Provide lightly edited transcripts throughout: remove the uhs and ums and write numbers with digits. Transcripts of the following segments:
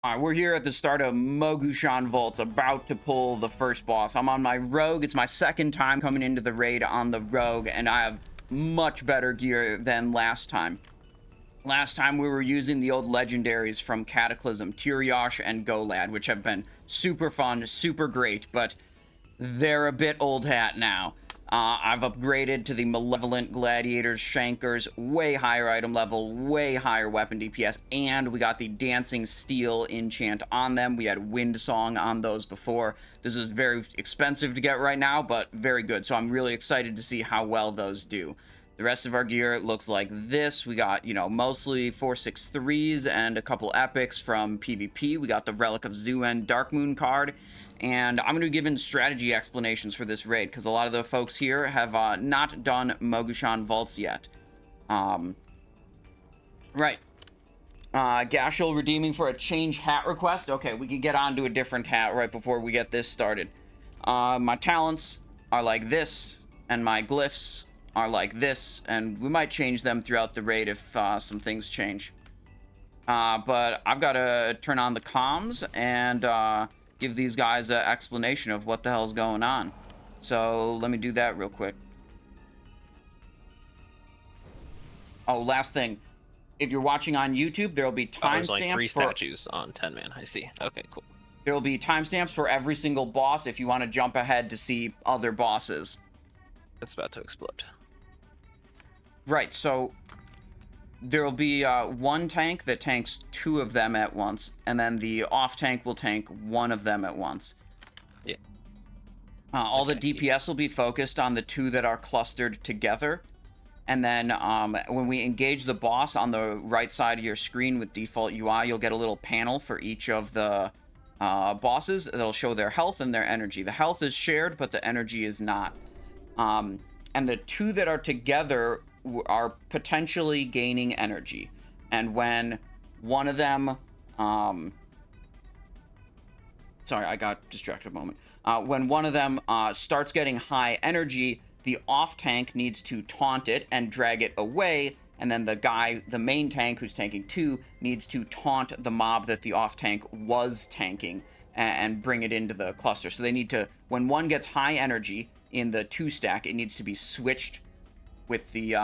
All right, we're here at the start of Mogu'shan Vaults, about to pull the first boss. I'm on my Rogue. It's my second time coming into the raid on the Rogue, and I have much better gear than last time. Last time we were using the old legendaries from Cataclysm, Tyriosh and Golad, which have been super fun, super great, but they're a bit old hat now. I've upgraded to the Malevolent Gladiators, Shankers, way higher item level, way higher weapon DPS, and we got the Dancing Steel enchant on them. We had Wind Song on those before. This is very expensive to get right now, but very good, so I'm really excited to see how well those do. The rest of our gear looks like this. We got, you know, mostly 463s and a couple epics from PvP. We got the Relic of Zuen Dark Moon card. And I'm going to be giving strategy explanations for this raid, because a lot of the folks here have not done Mogu'shan Vaults yet. Right. Gashel redeeming for a change hat request. Okay, we can get on to a different hat right before we get this started. My talents are like this, and my glyphs are like this, and we might change them throughout the raid if some things change. But I've got to turn on the comms and give these guys an explanation of what the hell's going on. So let me do that real quick. Oh, last thing. If you're watching on YouTube, there'll be timestamps. There's like 3 statues on 10 man. I see. Okay, cool. There'll be timestamps for every single boss if you want to jump ahead to see other bosses. It's about to explode. Right, so there'll be one tank that tanks 2 of them at once, and then the off tank will tank 1 of them at once. Yeah. All the DPS will be focused on the 2 that are clustered together, and then when we engage the boss on the right side of your screen with default UI, you'll get a little panel for each of the bosses that'll show their health and their energy. The health is shared, but the energy is not. And the 2 that are together are potentially gaining energy, and when one of them sorry, I got distracted a moment. When one of them starts getting high energy, the off tank needs to taunt it and drag it away, and then the main tank who's tanking 2 needs to taunt the mob that the off tank was tanking and bring it into the cluster. So they need to, when one gets high energy in the 2 stack, it needs to be switched with the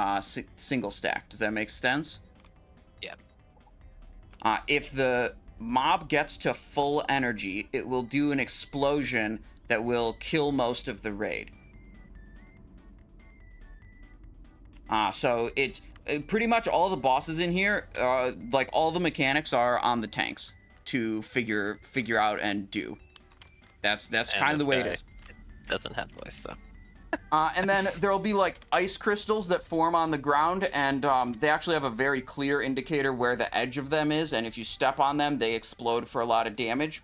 single stack. Does that make sense? Yeah. If the mob gets to full energy, it will do an explosion that will kill most of the raid. So it pretty much all the bosses in here, like all the mechanics are on the tanks to figure out and do. That's kind of the way it is. It doesn't have voice, so. And then there'll be like ice crystals that form on the ground, and they actually have a very clear indicator where the edge of them is, and if you step on them, they explode for a lot of damage.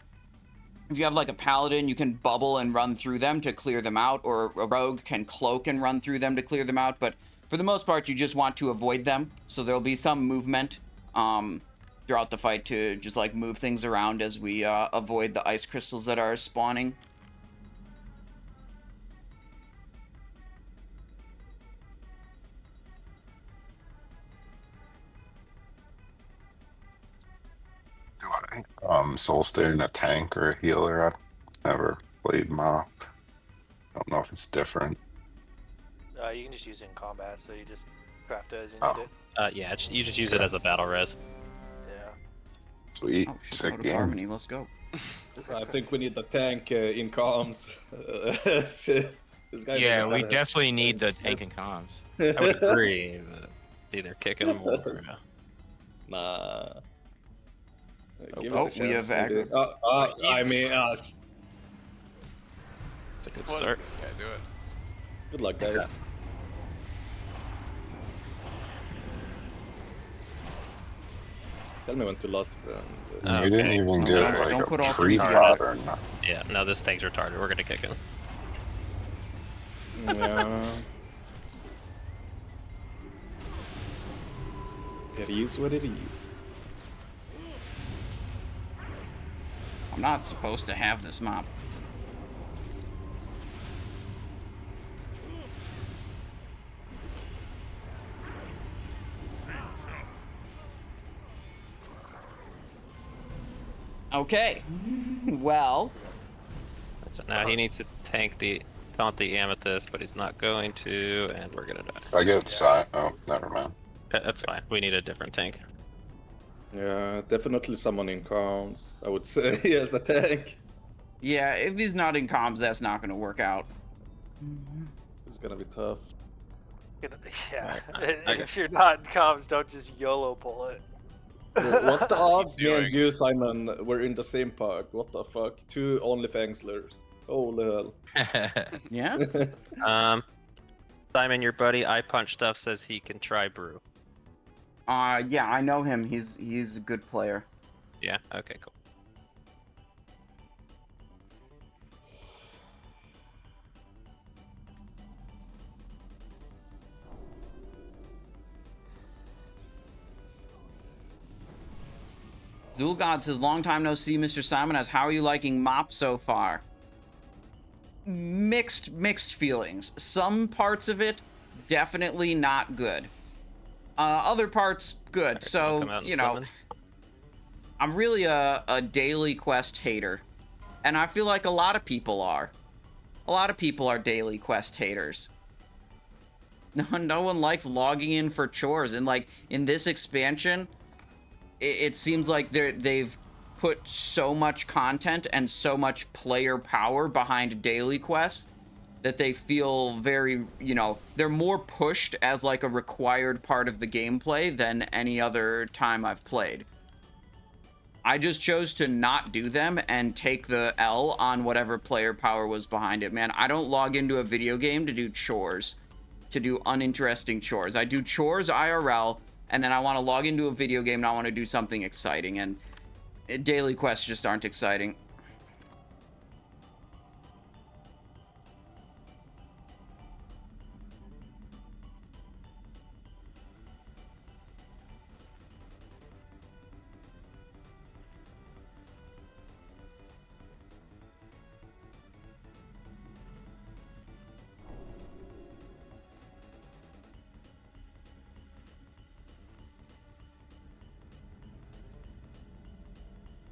If you have like a paladin, you can bubble and run through them to clear them out, or a rogue can cloak and run through them to clear them out, but for the most part, you just want to avoid them, so there'll be some movement throughout the fight to just like move things around as we avoid the ice crystals that are spawning. Do I soul stay in a tank or a healer? I've never played Mop. I don't know if it's different. You can just use it in combat, so you just craft it as you need it. Yeah, you just use it as a battle res. Yeah. Sweet. Oh, shit, Sick out of game. harmony. Let's go. I think we need the tank in comms. Shit. This guy Yeah, doesn't we have definitely need the tank and comms. I would agree, but it's either kicking them or... Nah. Give Oh, it a we chance, have maybe. I mean, It's a good start. Yeah, do it. good luck, guys. Tell me when to lost. You didn't even get Don't like put a all 3 pre-pot or not. Yeah, no, this tank's retarded. We're gonna kick him. Yeah. It is what it is. I'm not supposed to have this mob. Okay. Well, So now he needs to taunt the amethyst, but he's not going to, and we're gonna die. So I get side. Oh, never mind. That's fine. We need a different tank. Yeah, definitely someone in comms, I would say, as a tank. yeah, if he's not in comms, that's not going to work out. It's gonna be tough. Yeah, Okay. if you're not in comms, don't just YOLO pull it. What's the odds me and doing? you, Simon, were in the same park? What the fuck? 2 OnlyFangslers. Holy hell. Yeah? Simon, your buddy I Punch stuff says he can try brew. Yeah, I know him. He's a good player. Yeah. Okay. Cool. Zulgod says, long time no see, Mr. Simon. As how are you liking Mop so far? Mixed feelings. Some parts of it, definitely not good. Other parts, good. Alright, someone come So, out and you know, summon. I'm really a daily quest hater. And I feel like a lot of people are. A lot of people are daily quest haters. No one likes logging in for chores. And, like, in this expansion, it seems like they've put so much content and so much player power behind daily quests that they feel very, you know, they're more pushed as like a required part of the gameplay than any other time I've played. I just chose to not do them and take the L on whatever player power was behind it. Man, I don't log into a video game to do chores, to do uninteresting chores. I do chores IRL, and then I want to log into a video game and I want to do something exciting, and daily quests just aren't exciting.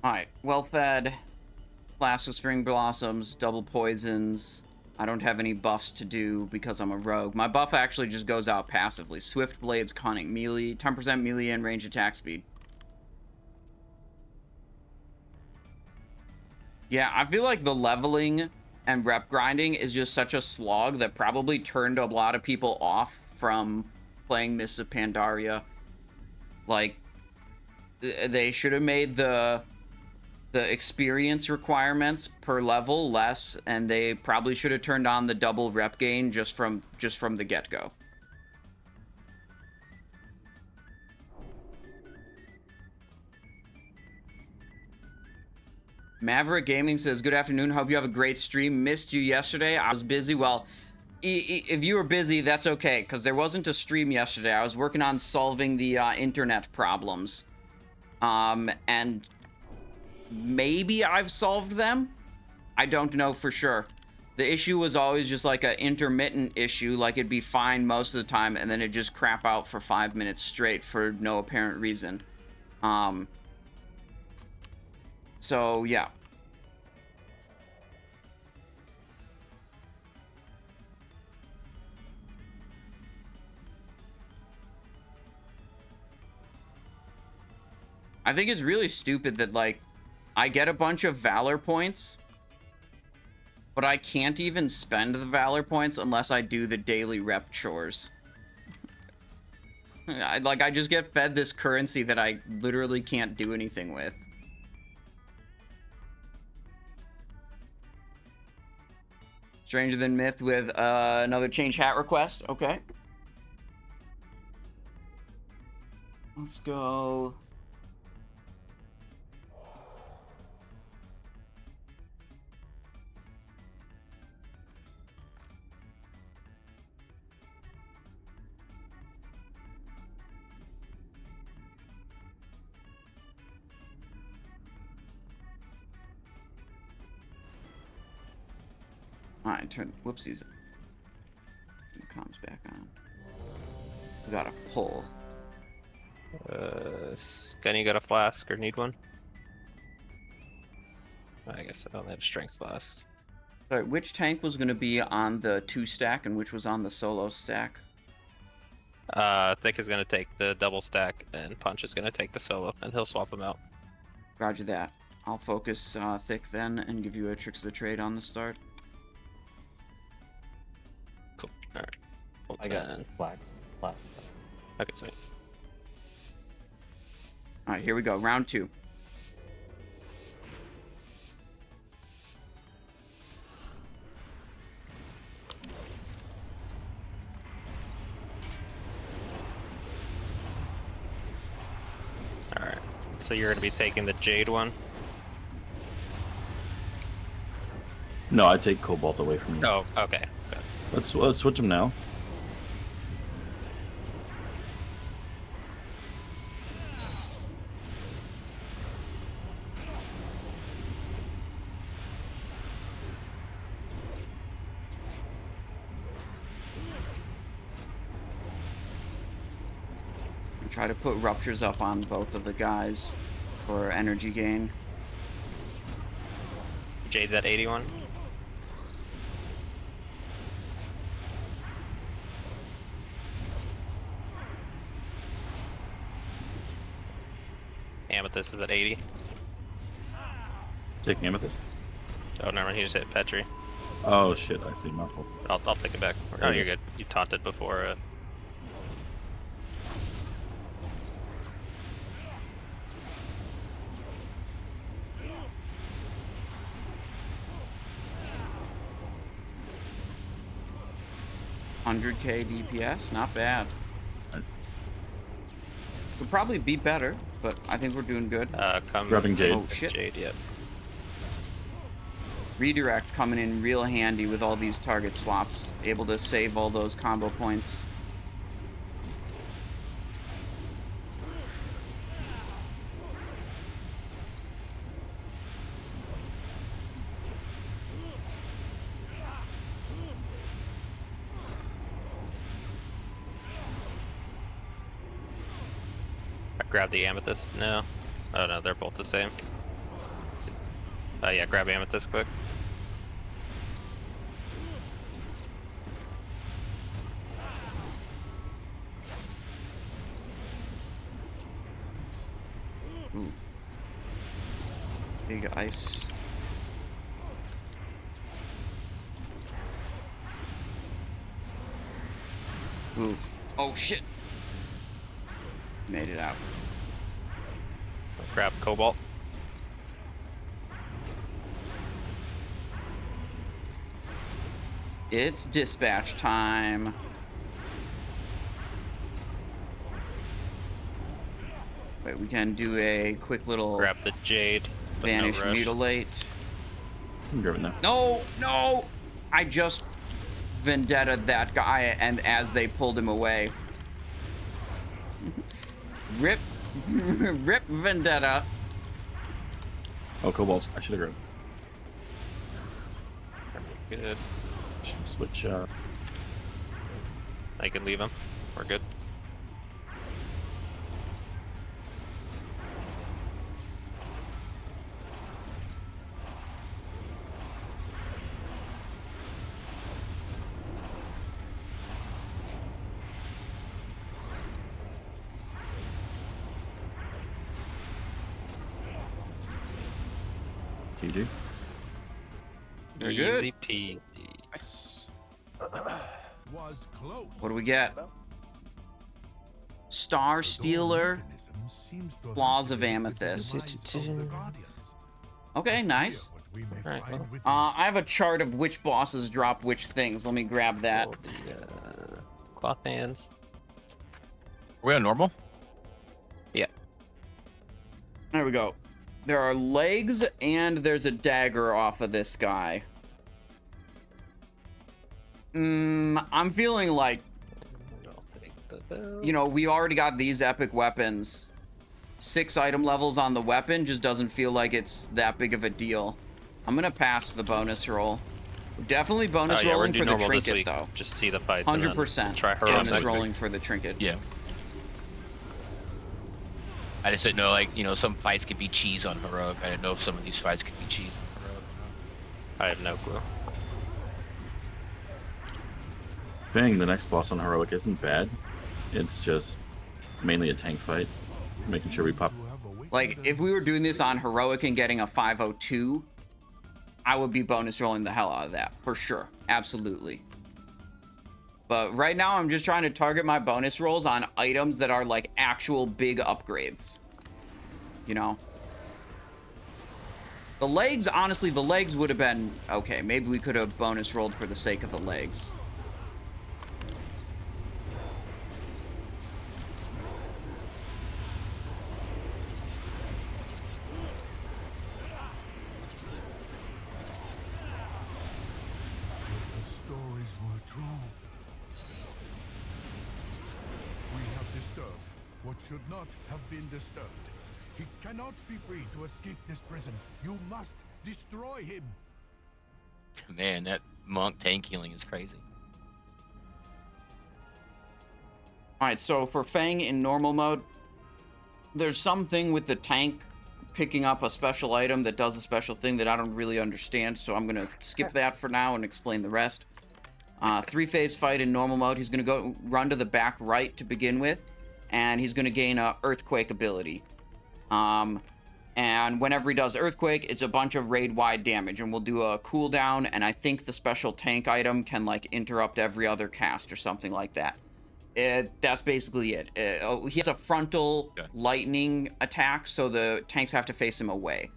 Alright, well-fed, Flask of Spring Blossoms, double poisons. I don't have any buffs to do because I'm a rogue. My buff actually just goes out passively. Swift Blades, Cunning, melee, 10% melee and range attack speed. Yeah, I feel like the leveling and rep grinding is just such a slog that probably turned a lot of people off from playing Mists of Pandaria. Like, they should have made the experience requirements per level less, and they probably should have turned on the double rep gain just from the get-go. Maverick Gaming says, good afternoon, hope you have a great stream. Missed you yesterday. I was busy. Well, if you were busy, that's okay, because there wasn't a stream yesterday. I was working on solving the internet problems. And maybe I've solved them? I don't know for sure. The issue was always just like an intermittent issue, like it'd be fine most of the time, and then it'd just crap out for 5 minutes straight for no apparent reason. So, yeah. I think it's really stupid that, like, I get a bunch of Valor points, but I can't even spend the Valor points unless I do the daily rep chores. I just get fed this currency that I literally can't do anything with. Stranger Than Myth with another change hat request. Okay. Let's go. Alright, turn whoopsies. Turn the comms back on. We gotta pull. Scunny got a flask or need one? I guess I only have strength last. Sorry, which tank was going to be on the 2 stack and which was on the solo stack? Thick is gonna take the double stack, and Punch is gonna take the solo, and he'll swap them out. Roger that. I'll focus Thick then and give you a Tricks of the Trade on the start. Cool. All right. Full I got 10. flags. Last. Okay, sweet. All right, here we go. Round 2. All right. So you're gonna be taking the Jade one. No, I take Cobalt away from you. Oh, okay. Good. Let's switch them now. Try to put Ruptures up on both of the guys for energy gain. Jade's at 81. Amethyst is at 80. Take Amethyst. Oh, never mind. He just hit Petri. Oh shit! I see. My fault. I'll take it back. Oh, you're good. You taunted before. 100k DPS, not bad. Could probably be better, but I think we're doing good. Come Grabbing Jade. Oh shit. Jade, yep. Redirect coming in real handy with all these target swaps. Able to save all those combo points. Grab the Amethyst now. Oh no, they're both the same. Yeah, grab Amethyst quick. Ooh. Big ice. Ooh. Oh shit. Made it out. Grab Cobalt. It's dispatch time. Wait, we can do a quick little Grab the Jade. but no vanish rush. mutilate. I'm grabbing that. No, no! I just vendetta that guy, and as they pulled him away. Rip, rip vendetta. Oh, Cobalt. I should have grabbed. Good. Should switch. I can leave him. We're good. GG. Very good. Easy peasy. Nice. Was close. What do we get? Star Stealer, Flaws of Amethyst. Okay, nice. Alright, well. I have a chart of which bosses drop which things. Let me grab that. Roll the, cloth hands. Are we on normal? Yeah. There we go. There are legs and there's a dagger off of this guy. I'm feeling like, I'll take the you know, we already got these epic weapons. 6 item levels on the weapon just doesn't feel like it's that big of a deal. I'm gonna pass the bonus roll. Definitely bonus we're rolling doing for the normal this trinket week. though. Just see the fights. and then 100% Try her on bonus next rolling week. for the trinket. Yeah. I just didn't know, like, you know, some fights could be cheese on heroic. I didn't know if some of these fights could be cheese on I have no clue. Feng, the next boss on Heroic, isn't bad. It's just mainly a tank fight. Making sure we pop. Like, if we were doing this on Heroic and getting a 502, I would be bonus rolling the hell out of that, for sure. Absolutely. But right now, I'm just trying to target my bonus rolls on items that are, like, actual big upgrades. You know? The legs, honestly, the legs would have been... Okay, maybe we could have bonus rolled for the sake of the legs. Should not have been disturbed. He cannot be free to escape this prison. You must destroy him. Man, that monk tank healing is crazy. Alright, so for Feng in normal mode, there's something with the tank picking up a special item that does a special thing that I don't really understand, so I'm going to skip that for now and explain the rest. 3-phase fight in normal mode. He's going to run to the back right to begin with. And he's going to gain a Earthquake ability. And whenever he does Earthquake, it's a bunch of raid-wide damage. And we'll do a cooldown, and I think the special tank item can, like, interrupt every other cast or something like that. That's basically it. He has a frontal lightning attack, so the tanks have to face him away.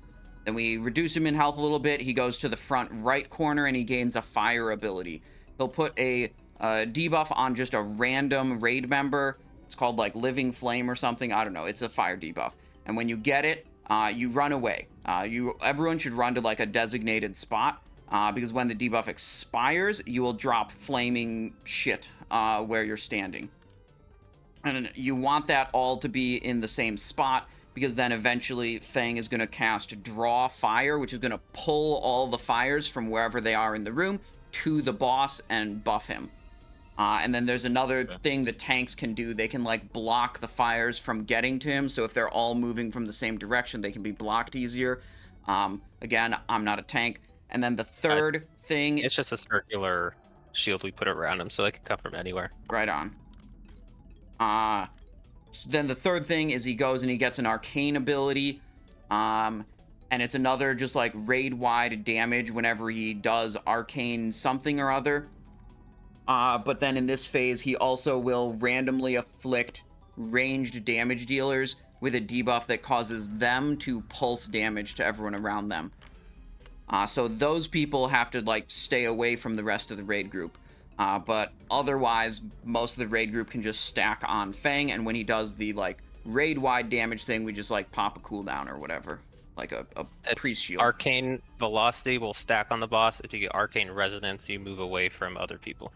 Then we reduce him in health a little bit. He goes to the front right corner, and he gains a fire ability. He'll put a debuff on just a random raid member. It's called like Living Flame or something. I don't know. It's a fire debuff. And when you get it, you run away. Everyone should run to like a designated spot because when the debuff expires, you will drop flaming shit where you're standing. And you want that all to be in the same spot because then eventually Feng is going to cast Draw Fire, which is going to pull all the fires from wherever they are in the room to the boss and buff him. And then there's another thing that tanks can do. They can, like, block the fires from getting to him. So if they're all moving from the same direction, they can be blocked easier. Again, I'm not a tank. And then the third thing... It's just a circular shield we put around him, so they can come from anywhere. Right on. So then the third thing is he goes and he gets an Arcane ability. And it's another just, like, raid-wide damage whenever he does Arcane something or other. But then in this phase, he also will randomly afflict ranged damage dealers with a debuff that causes them to pulse damage to everyone around them. So those people have to, like, stay away from the rest of the raid group. But otherwise, most of the raid group can just stack on Feng, and when he does the, like, raid-wide damage thing, we just, like, pop a cooldown or whatever. Like a priest shield. Arcane Velocity will stack on the boss. If you get Arcane Resonance, you move away from other people.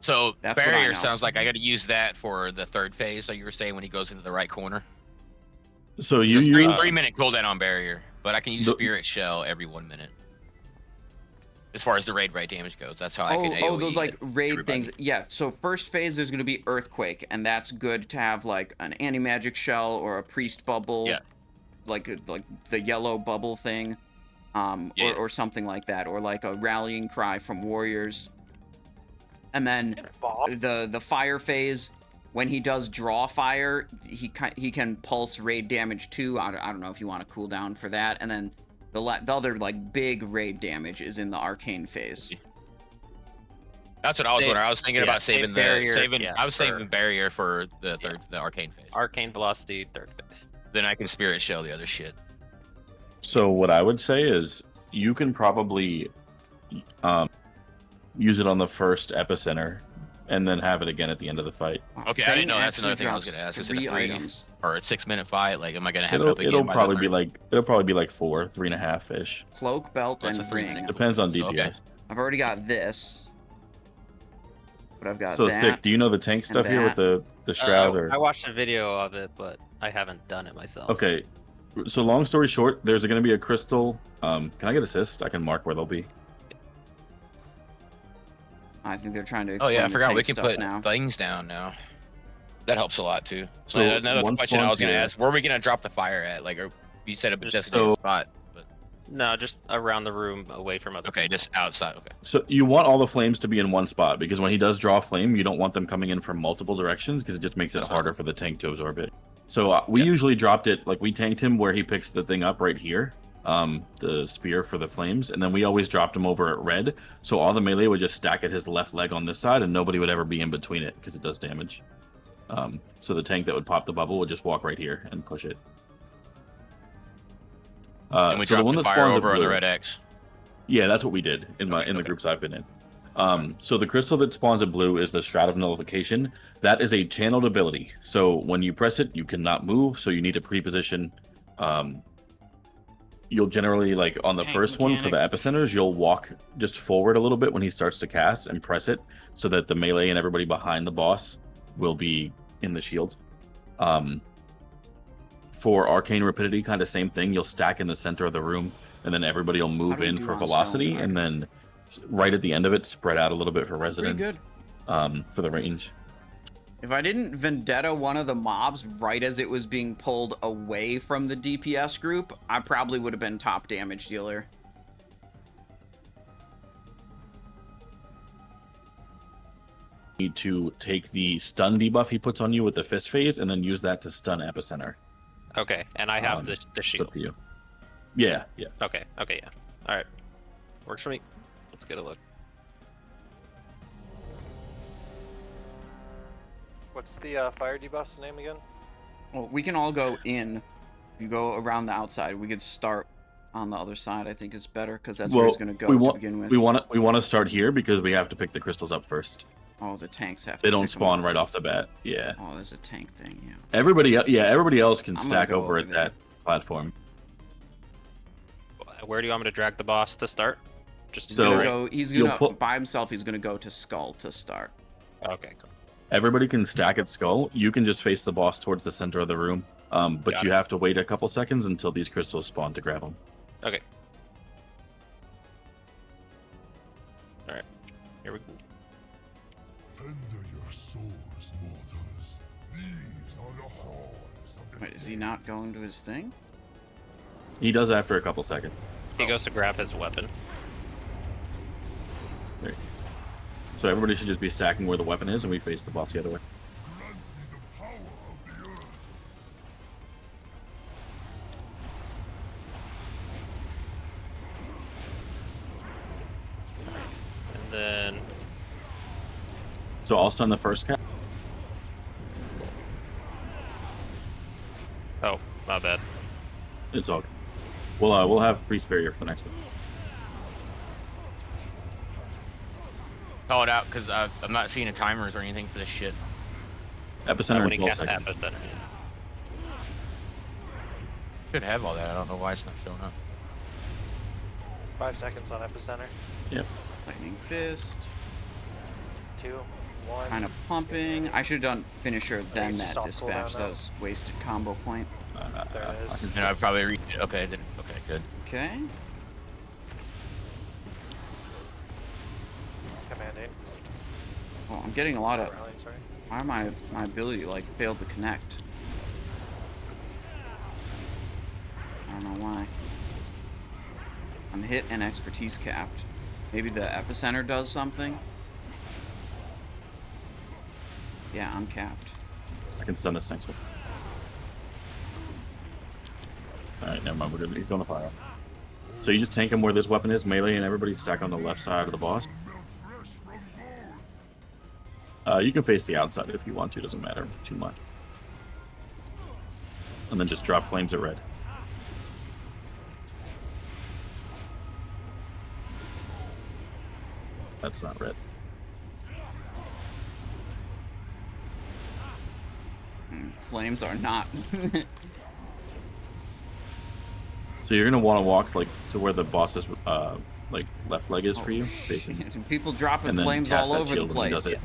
So That's barrier sounds like I got to use that for the third phase, like you were saying, when he goes into the right corner. So you Just use 3-minute cooldown on barrier, but I can use Spirit Shell every 1 minute. As far as the raid damage goes, that's how I can AoE those like raid everybody. things. Yeah. So first phase, there's going to be Earthquake, and that's good to have like an anti-magic shell or a priest bubble. Yeah. Like the yellow bubble thing, or something like that, or like a rallying cry from warriors. And then the fire phase, when he does draw fire, he can pulse raid damage too. I don't know if you want to cool down for that. And then the other like big raid damage is in the arcane phase. That's what I was wondering. I was thinking about saving barrier, saving barrier for the the arcane phase. Arcane Velocity, third phase. Then I can Spirit Shell the other shit. So what I would say is you can probably use it on the first epicenter and then have it again at the end of the fight. Okay, I didn't know. That's another thing I was going to ask. Is it a 3 or a 6-minute fight? Like, am I going to have it up again? It'll probably be like 4, 3.5 ish. Cloak, belt, That's and a 3-minute. ring. Depends on DPS. Okay. I've already got this, but I've got So that. Thick, do you know the tank stuff here with the shroud? Or I watched a video of it, but I haven't done it myself. okay. So long story short, there's going to be a crystal. Can I get assist? I can mark where they'll be. I think they're trying to Oh explain yeah, I forgot we tank can stuff put now. things down now. That helps a lot too. So So another one question I was spawn going to here. ask: where are we going to drop the fire at? Like, or you said a Just designated spot, but No, just around the room, away from other. Okay, people. just outside. Okay. So you want all the flames to be in one spot because when he does draw flame, you don't want them coming in from multiple directions because it just makes it That's harder awesome. for the tank to absorb it. So we usually dropped it like we tanked him where he picks the thing up right here, the spear for the flames, and then we always dropped him over at red. So all the melee would just stack at his left leg on this side, and nobody would ever be in between it because it does damage. So the tank that would pop the bubble would just walk right here and push it. And we so the dropped one the that fire spawns at over on the blue- red X. Yeah, that's what we did in the Okay. groups I've been in. So the crystal that spawns at blue is the Shroud of Nullification. That is a channeled ability. So when you press it, you cannot move. So you need to pre-position. You'll generally, like on the Tank first one for the mechanics. epicenters, you'll walk just forward a little bit when he starts to cast and press it, so that the melee and everybody behind the boss will be in the shield. For arcane rapidity, kind of same thing. You'll stack in the center of the room, and then everybody will move do you in do for on velocity, stone and then right at the end of it, spread out a little bit for residence. good. For the range. If I didn't vendetta one of the mobs right as it was being pulled away from the DPS group, I probably would have been top damage dealer. Need to take the stun debuff he puts on you with the fist phase, and then use that to stun epicenter. Okay, and I have the It's shield. up to you. Yeah. Okay, yeah. All right, works for me. Let's get a look. What's the fire debuff's name again? Well, we can all go in. You go around the outside. We could start on the other side. I think is better because that's where he's going to go to begin with. We want to start here because we have to pick the crystals up first. Oh, the tanks have. They to don't pick 'em spawn up. right off the bat. Yeah. Oh, there's a tank thing. Yeah. Everybody else can I'm gonna stack go over over at there. that platform. Where do you want me to drag the boss to start? Just He's So- gonna right? go. He's you'll gonna put- by himself. He's gonna go to Skull to start. Okay, cool. Everybody can stack at skull. You can just face the boss towards the center of the room. But Got you it. have to wait a couple seconds until these crystals spawn to grab them. Okay. All right, here we go. Tender your souls, mortals. These are the halls of the Wait, is he not going to his thing? He does after a couple seconds. He goes to grab his weapon. There. So everybody should just be stacking where the weapon is, and we face the boss the other way. Grant me the power of the earth. And then So I'll stun the first cap. oh, my bad. It's all good. We'll have priest barrier for the next one. Call it out because I'm not seeing a timers or anything for this shit. Epicenter When in he 12 casts seconds. Epicenter. Should have all that. I don't know why it's not showing up. 5 seconds on epicenter. Yep. Lightning fist. 2, 1. Kind of pumping. I should have done finisher then it's that just off dispatch. cooldown That now. was wasted combo point. There it is. And I probably read it. Okay, okay, good. Okay. Commanding. Oh, I'm getting a lot of. Rallying, sorry. Why my ability like failed to connect? I don't know why. I'm hit and expertise capped. Maybe the epicenter does something. Yeah, I'm capped. I can stun this next one. Alright, never mind. He's going to fire. So you just tank him where this weapon is, melee, and everybody stack on the left side of the boss. You can face the outside if you want to. Doesn't matter too much. And then just drop flames at red. That's not red. Flames are not. So you're gonna want to walk like to where the boss's like left leg is for you, Oh, facing. shit. People dropping And then flames cast all that over the shield when he does place. it.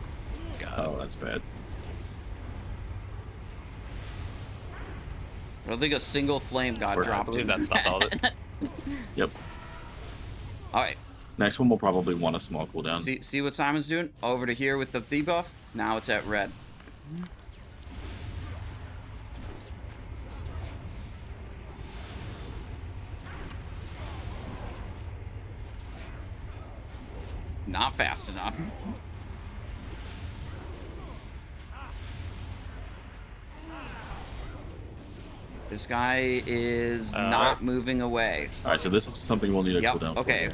Got it. Oh, that's bad. I don't think a single flame got Or dropped. Dude, that's not all of it. Yep. All right. Next one will probably want a small cooldown. See what Simon's doing? Over to here with the debuff. Now it's at red. Not fast enough. This guy is not moving away. All right, so this is something we'll need to cool Yep. down. Okay.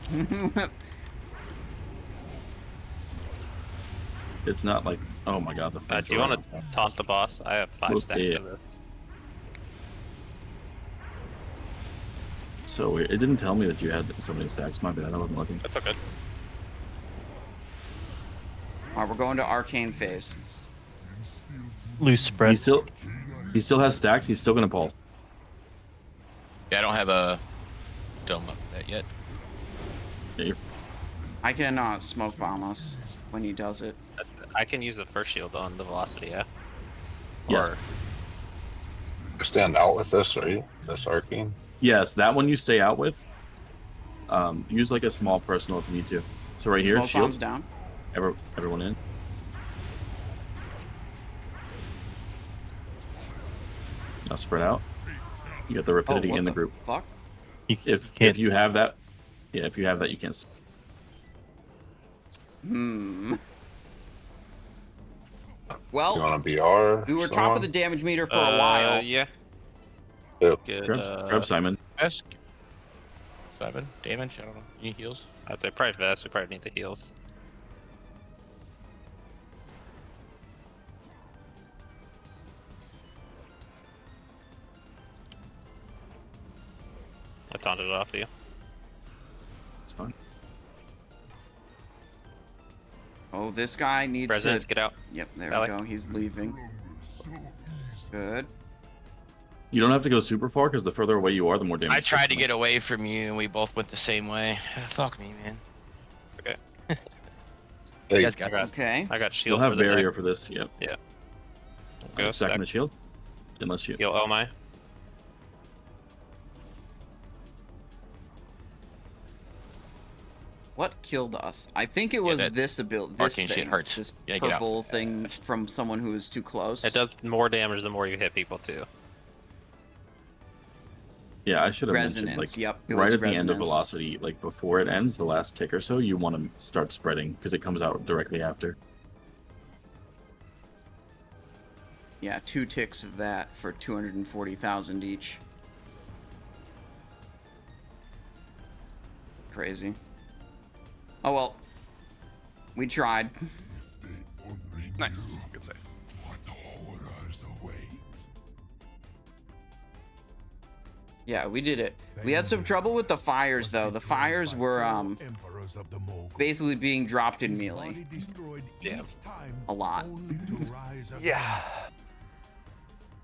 It's not like, oh my god, the Do you want to taunt the boss? I have 5 stacks of this. So weird. It didn't tell me that you had so many stacks. My bad, I wasn't looking. That's okay. All right, we're going to arcane phase. Loose spread. He still has stacks. He's still gonna pulse. Yeah, I don't have a dome up that yet. Yeah, I can smoke bomb us when he does it. I can use the first shield on the velocity, yeah? Yeah. Or Stand out with this, right? This arcane. yes, that one you stay out with. Use like a small personal if you need to. So right here, Smoke shield. bombs down. Everyone in. Now spread out. You got the rapidity what in the group. Fuck. If you have that, yeah, if you have that, you can't. Well, You want to BR? we were top of the damage meter for a while. Yeah. Yep. Good. Grab Simon. Ask 7 damage. I don't know. Any heals? I'd say probably vest. We probably need the heals. I taunted it off of you. It's fine. Oh, this guy needs Presidents, to... get out. Yep, there Ally. we go. He's leaving. Good. You don't have to go super far because the further away you are, the more damage. I tried to get away from you, and we both went the same way. Fuck me, man. Okay. You guys got this. Okay. I got You'll shield have for the barrier neck. for this. Yep. Yeah. Go Go second stack. the shield. Unless you. Heal Omai. What killed us? I think it was that this ability. This arcane shit thing. hurts. This Yeah, get out. purple thing from someone who was too close. It does more damage the more you hit people too. Yeah, I should have Resonance. mentioned like Yep. It right was at the end of resonance. velocity, like before it ends, the last tick or so, you want to start spreading because it comes out directly after. Yeah, 2 ticks of that for 240,000 each. Crazy. Oh well. We tried. Nice. Good save. What horrors await? Yeah, we did it. We had some trouble with the fires though. The fires were Emperors of the Mogu'shan. basically being dropped in melee. Body destroyed Yeah. each time, A lot. only to rise again. Yeah.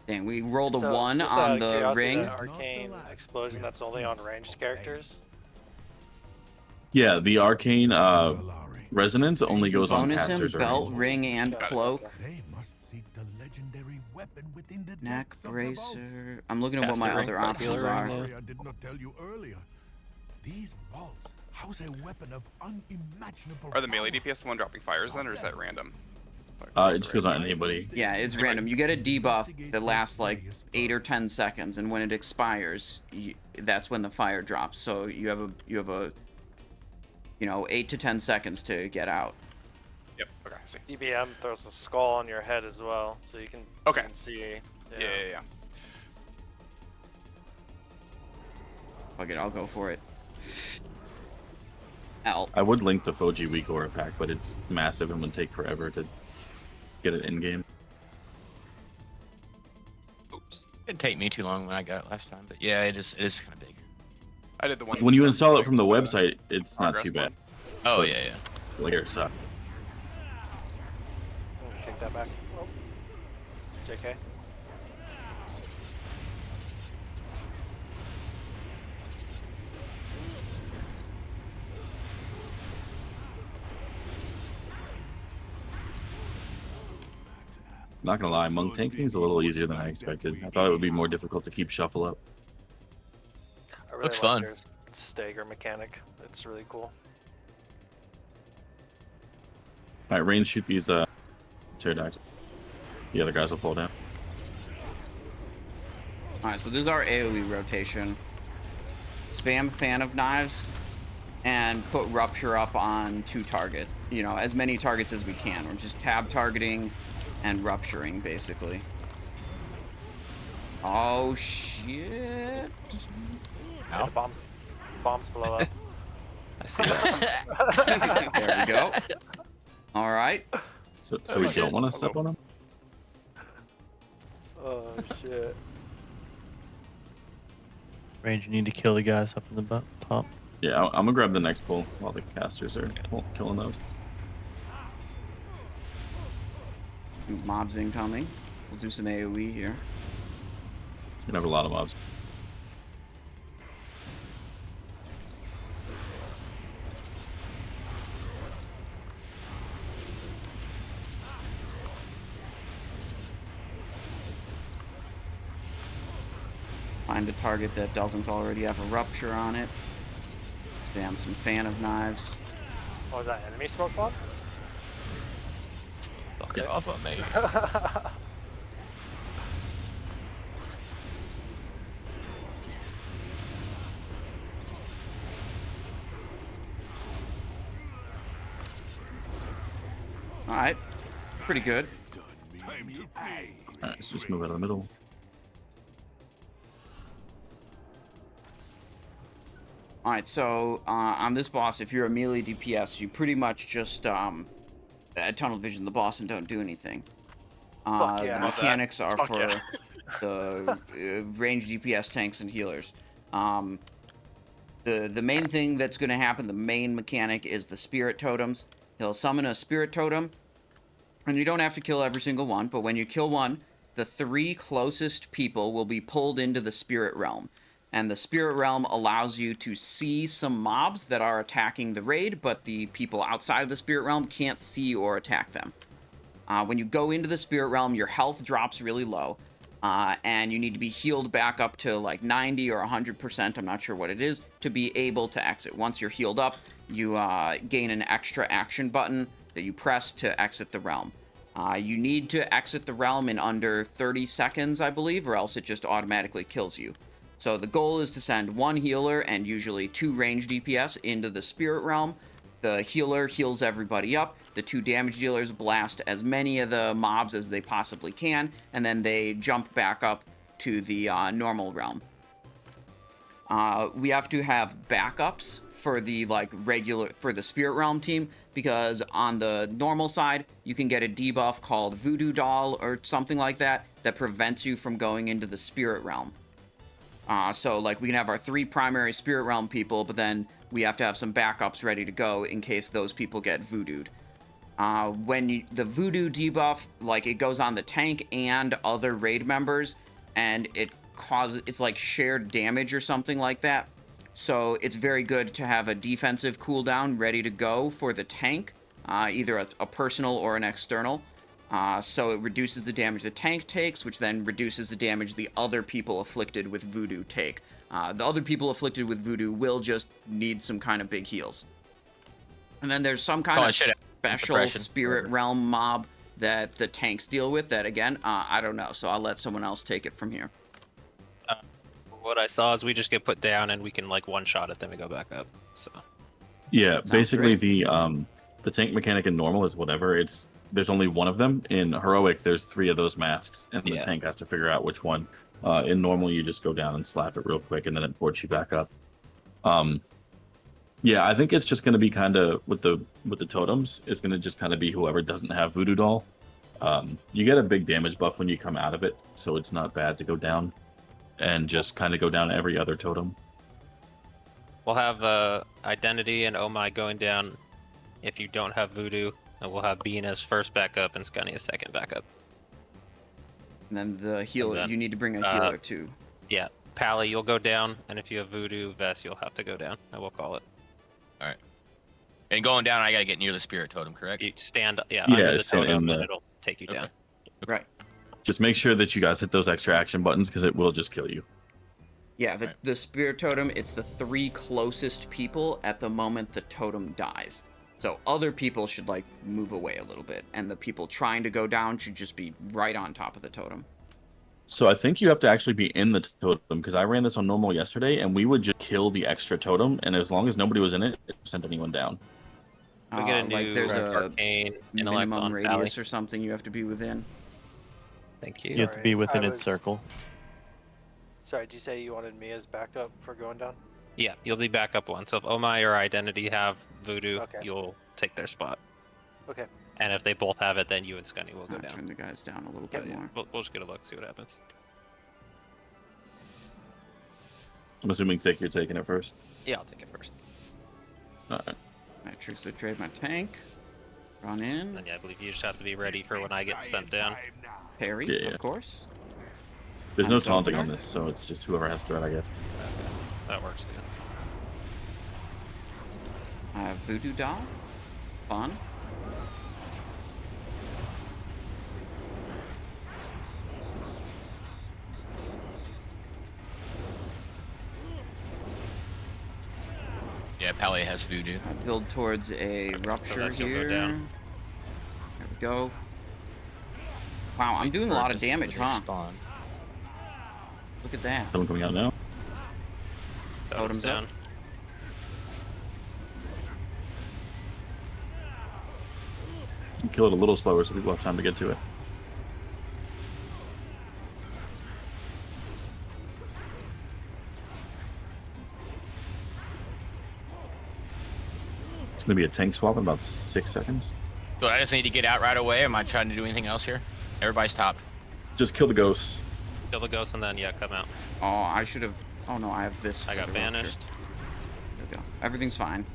Dang, we rolled a So, 1 just on out of the curiosity, ring. The arcane explosion, that's only on ranged characters? Yeah, the arcane resonance only goes on Bonus him, casters or belt, ranged. ring, and Got it, cloak. okay. They must seek the legendary weapon within the Neck depths of the vault. bracer. I'm looking at what my Caster ring, other popular options ring, are. yeah. Sorry I did not tell you earlier. These vaults house a weapon of unimaginable Are the melee power. DPS the one dropping fires then, or is that random? It just goes on anybody. Yeah, it's random. You get a debuff that lasts like 8 or 10 seconds, and when it expires, that's when the fire drops. So you have a 8 to 10 seconds to get out. Yep. Okay. I see. DBM throws a skull on your head as well, so you can, Okay. you can see. Yeah. Fuck it, I'll go for it. L. I would link the Foji Weak Aura pack, but it's massive and would take forever to get it in game. Oops. Didn't take me too long when I got it last time, but yeah, it is kind of big. I did the one. When you start install it from the doing website, it's not progress too bad. mode. Oh yeah, yeah. Like it sucks. Kick that back. Oh. JK. Not gonna lie, monk tanking is a little easier than I expected. I thought it would be more difficult to keep shuffle up. I really Looks like fun. their stagger mechanic. It's really cool. Alright, range shoot these pterodactyls. The other guys will fall down. Alright, so this is our AoE rotation. Spam Fan of Knives. and put Rupture up on 2 target. You know, as many targets as we can. We're just tab targeting and rupturing, basically. Oh, shit. Yeah, the bombs blow up. I see that. There we go. All right. So we don't want to step on him? Oh shit. Range, you need to kill the guys up in the top. Yeah, I'm gonna grab the next pull while the casters are killing those. Mobs incoming. We'll do some AoE here. You have a lot of mobs. Find a target that doesn't already have a rupture on it. Spam some Fan of Knives. Oh, is that enemy smoke bomb? Fuck it off on me. Alright. Pretty good. Alright, so just move out of the middle. Alright, so on this boss, if you're a melee DPS, you pretty much just tunnel vision the boss and don't do anything. Fuck yeah. The mechanics are Fuck for yeah. the ranged DPS tanks and healers. The main thing that's going to happen, the main mechanic, is the spirit totems. He'll summon a spirit totem, and you don't have to kill every single one, but when you kill one, the 3 closest people will be pulled into the spirit realm. And the spirit realm allows you to see some mobs that are attacking the raid, but the people outside of the spirit realm can't see or attack them. When you go into the spirit realm, your health drops really low, and you need to be healed back up to like 90 or 100%, I'm not sure what it is, to be able to exit. Once you're healed up, you gain an extra action button that you press to exit the realm. You need to exit the realm in under 30 seconds, I believe, or else it just automatically kills you. So the goal is to send 1 healer and usually 2 ranged DPS into the spirit realm. The healer heals everybody up. The 2 damage dealers blast as many of the mobs as they possibly can, and then they jump back up to the normal realm. We have to have backups for the for the spirit realm team, because on the normal side you can get a debuff called Voodoo Doll or something like that that prevents you from going into the spirit realm. So like we can have our 3 primary spirit realm people, but then we have to have some backups ready to go in case those people get voodooed. The voodoo debuff, like, it goes on the tank and other raid members, and it's like shared damage or something like that. So it's very good to have a defensive cooldown ready to go for the tank, either a personal or an external. So it reduces the damage the tank takes, which then reduces the damage the other people afflicted with voodoo take. The other people afflicted with voodoo will just need some kind of big heals. And then there's some kind of special spirit realm mob that the tanks deal with that, again, I don't know. So I'll let someone else take it from here. What I saw is we just get put down and we can like one-shot it, then we go back up. So Yeah, Sounds basically great. the tank mechanic in normal is whatever. There's only 1 of them. In heroic, there's 3 of those masks, and the tank has to figure out which one. In normal, you just go down and slap it real quick, and then it ports you back up. Yeah, I think it's just going to be kind of with the totems. It's going to just kind of be whoever doesn't have Voodoo Doll. You get a big damage buff when you come out of it, so it's not bad to go down and just kind of go down every other totem. we'll have Identity and Oh My going down if you don't have Voodoo, and we'll have Bean as first backup and Scunny as second backup. And then the healer, you need to bring a healer too. Yeah, Pally, you'll go down, and if you have Voodoo, Vess, you'll have to go down. I will call it. All right. And going down, I gotta get near the spirit totem, correct? You stand, Yeah, under the so totem, and it'll take you down. Right. Just make sure that you guys hit those extra action buttons, because it will just kill you. Yeah, the spirit totem, it's the 3 closest people at the moment the totem dies. So other people should, like, move away a little bit, and the people trying to go down should just be right on top of the totem. So I think you have to actually be in the totem, because I ran this on normal yesterday, and we would just kill the extra totem, and as long as nobody was in it, it sent anyone down. We get a like new there's a arcane intellect minimum on radius Pally. or something you have to be within. Thank you. You have to be Sorry, within I its was- circle. Sorry, did you say you wanted me as backup for going down? Yeah, you'll be back up one. So if Omai or Identity have Voodoo, Okay. you'll take their spot. Okay. And if they both have it, then you and Scunny will go I'll down. turn the guys down a little Yeah, bit more. we'll just get a look, see what happens. I'm assuming you're taking it first. Yeah, I'll take it first. Alright. I tricks to trade my tank. Run in. And yeah, I believe you just have to be ready for when I get sent down. Parry, Yeah. of course. There's no Nice taunting opener. on this, so it's just whoever has threat, I guess. That works too. I have Voodoo Doll. Fun. Yeah, Pally has voodoo. I build towards a rupture that's you'll go here. down. There we go. Wow, I'm doing a lot of damage, huh? Spawn. Look at that. Someone coming out now. Totem's Totem's up. down. You kill it a little slower so people have time to get to it. It's gonna be a tank swap in about 6 seconds. So I just need to get out right away. Am I trying to do anything else here? Everybody's top. Just kill the ghosts. Kill the ghost and then, yeah, come out. Oh, I should have. Oh no, I have this. I for got the rupture. banished. There we go. Everything's fine.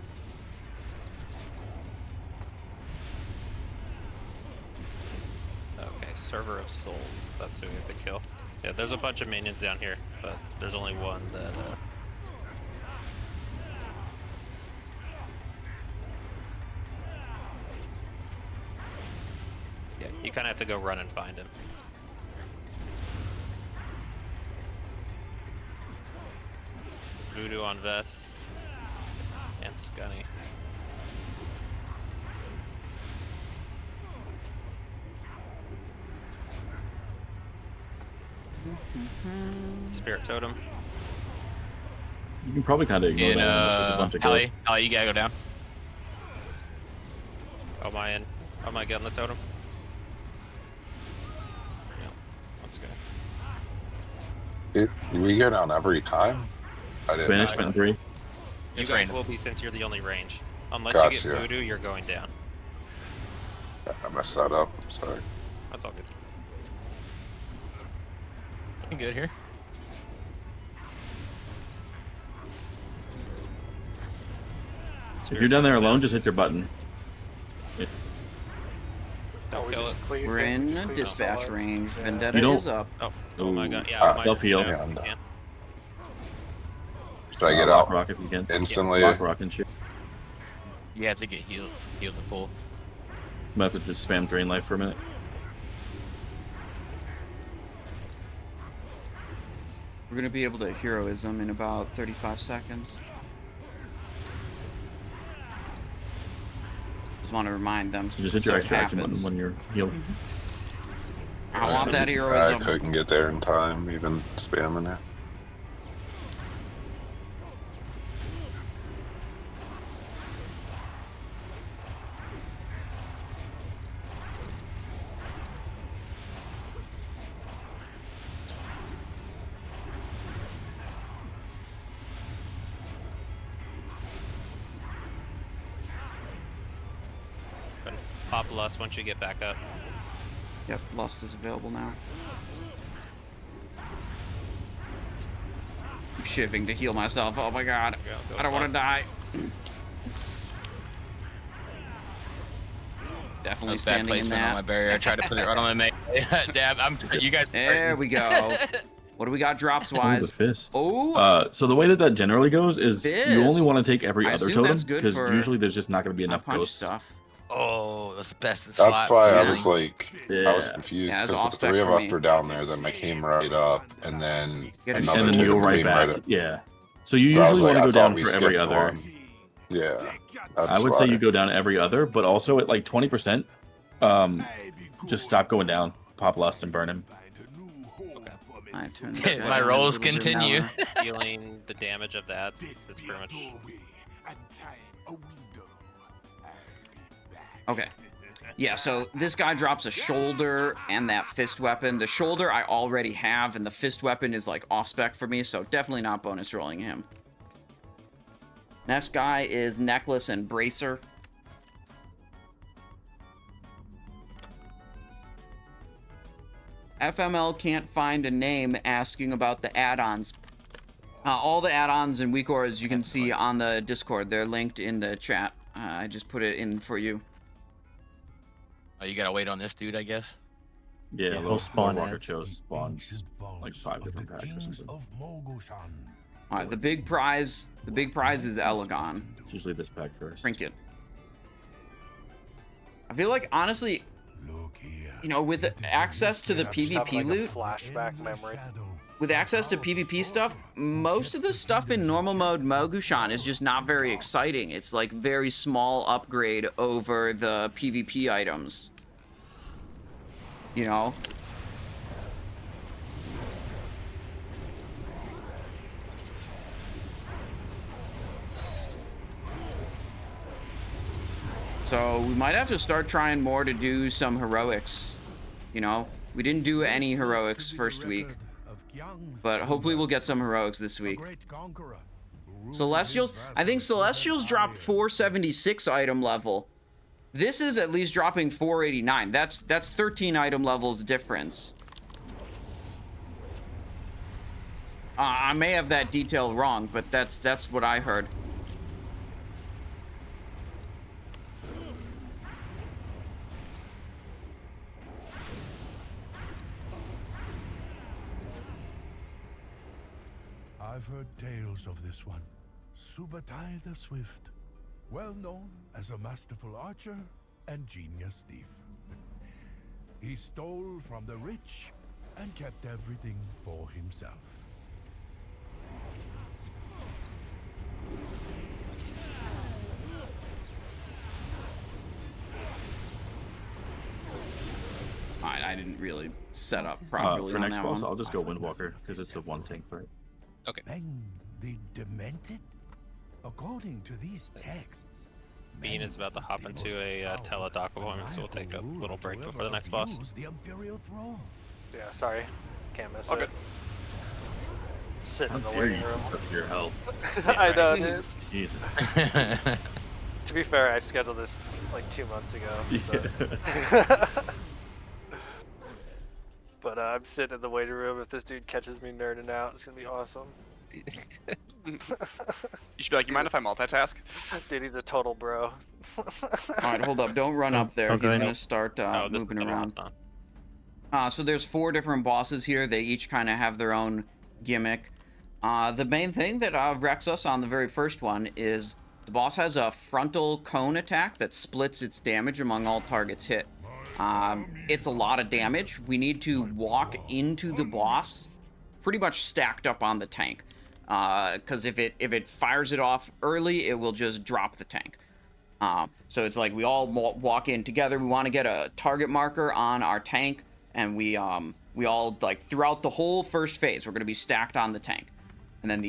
Okay, Server of Souls. That's who we have to kill. Yeah, there's a bunch of minions down here, but there's only one that, Yeah, you kind of have to go run and find him. There's Voodoo on Vest and Scunny. Spirit Totem. You can probably kind of ignore In, that unless there's a bunch of Pally, Pally, you gotta go down. Oh, am I in? Am I getting the totem? Yeah, let's go. Do we go down every time? I didn't. Banishment in 3. You Just guys random. will be since you're the only range. Unless you Gotcha. get Voodoo, you're going down. I messed that up. Sorry. That's all good. Looking good here. If you're down there alone, just hit your button. No, we kill just it. clear. We're okay, in just clear dispatch solid. range. Yeah. Vendetta You don't- is up. Oh my Ooh. god, yeah, my self-heal. Yeah, I'm you done. can. Should I get Lock out rock if you can. instantly? Lock rock and shit. You have to get healed to full. I'm gonna have to just spam drain life for a minute. We're gonna be able to heroism in about 35 seconds. Just want to remind them. So just hit your so it extra action button happens. when you're healed. I want that I heroism. couldn't get there in time, even spamming it. Pop Lust once you get back up. Yep, Lust is available now. I'm shivving to heal myself. Oh my god. Go I don't want to Lust. die. Definitely That's bad standing in placement on my that. barrier. I tried to put it right on my mate. Dab, you guys. There we go. What do we got drops Ooh, the wise? fist. Oh, So the way that generally goes is you only Fist. want to take every I other assume totem that's good because for usually there's just not going to be my enough punch ghosts. stuff. Oh, that's the best in That's slot. why I Yeah. was like, I was Yeah. confused Yeah, it's because off the spec three of for us me. were down there, then I came right up, and then Get a another And then two you go right came back. up. Yeah. So you So I was usually like, want to I go thought down we for every skipped other. one. Yeah, that's I would say why. you go down every other, but also at like 20%, just stop going down, pop Lust and burn him. I turned My rolls continue. Feeling the damage of that. That's pretty much. Okay. Yeah, so this guy drops a shoulder and that fist weapon. The shoulder I already have, and the fist weapon is like off spec for me, so definitely not bonus rolling him. Next guy is Necklace and Bracer. FML can't find a name asking about the add-ons. All the add-ons and weak auras you can see on the Discord. They're linked in the chat. I just put it in for you. Oh, you gotta wait on this dude, I guess. Yeah, Yeah, little spawn Walker ads. Cho spawns like 5 different packs or something. All right, the big prize is Elegon. It's usually this pack first. Trinket. I feel like, honestly, you know, with access to the Just having, PvP like, a loot, flashback memory. with access to PvP stuff, most of the stuff in normal mode Mogu'shan is just not very exciting. It's like very small upgrade over the PvP items. You know? So we might have to start trying more to do some heroics. You know? We didn't do any heroics first week. But hopefully we'll get some heroics this week. Celestials? I think Celestials dropped 476 item level. This is at least dropping 489. That's 13 item levels difference. I may have that detail wrong, but that's what I heard. I've heard tales of this one, Subutai the Swift, well known as a masterful archer and genius thief. He stole from the rich and kept everything for himself. I didn't really set up properly for on next that boss, one. I'll just go Windwalker because it's a one tank fight. Okay. Feng the Demented? According to these texts, Bean is about to hop into a teledoc appointment, so we'll take a little break before the next boss. the Imperial throne. Yeah, sorry. Can't miss All it. good. Sitting How in the dare waiting you room. for your health? I know, dude. Jesus. To be fair, I scheduled this like 2 months ago. Yeah. But I'm sitting in the waiting room. If this dude catches me nerding out, it's gonna be awesome. You should be like, you mind if I multitask? Dude, he's a total bro. Alright, hold up. Don't run up there. Okay. He's gonna start Oh, this moving is the around. one. So there's 4 different bosses here. They each kind of have their own gimmick. The main thing that wrecks us on the very first one is the boss has a frontal cone attack that splits its damage among all targets hit. It's a lot of damage. We need to walk into the boss pretty much stacked up on the tank. Because if it fires it off early, it will just drop the tank. So it's like we all walk in together. We want to get a target marker on our tank, and we all, like, throughout the whole first phase, we're going to be stacked on the tank. And then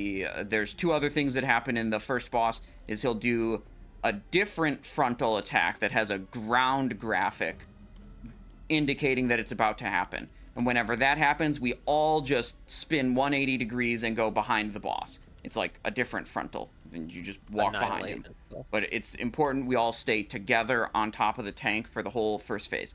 there's 2 other things that happen in the first boss. Is he'll do a different frontal attack that has a ground graphic indicating that it's about to happen. And whenever that happens, we all just spin 180 degrees and go behind the boss. It's like a different frontal, and you just walk behind him. But it's important we all stay together on top of the tank for the whole first phase.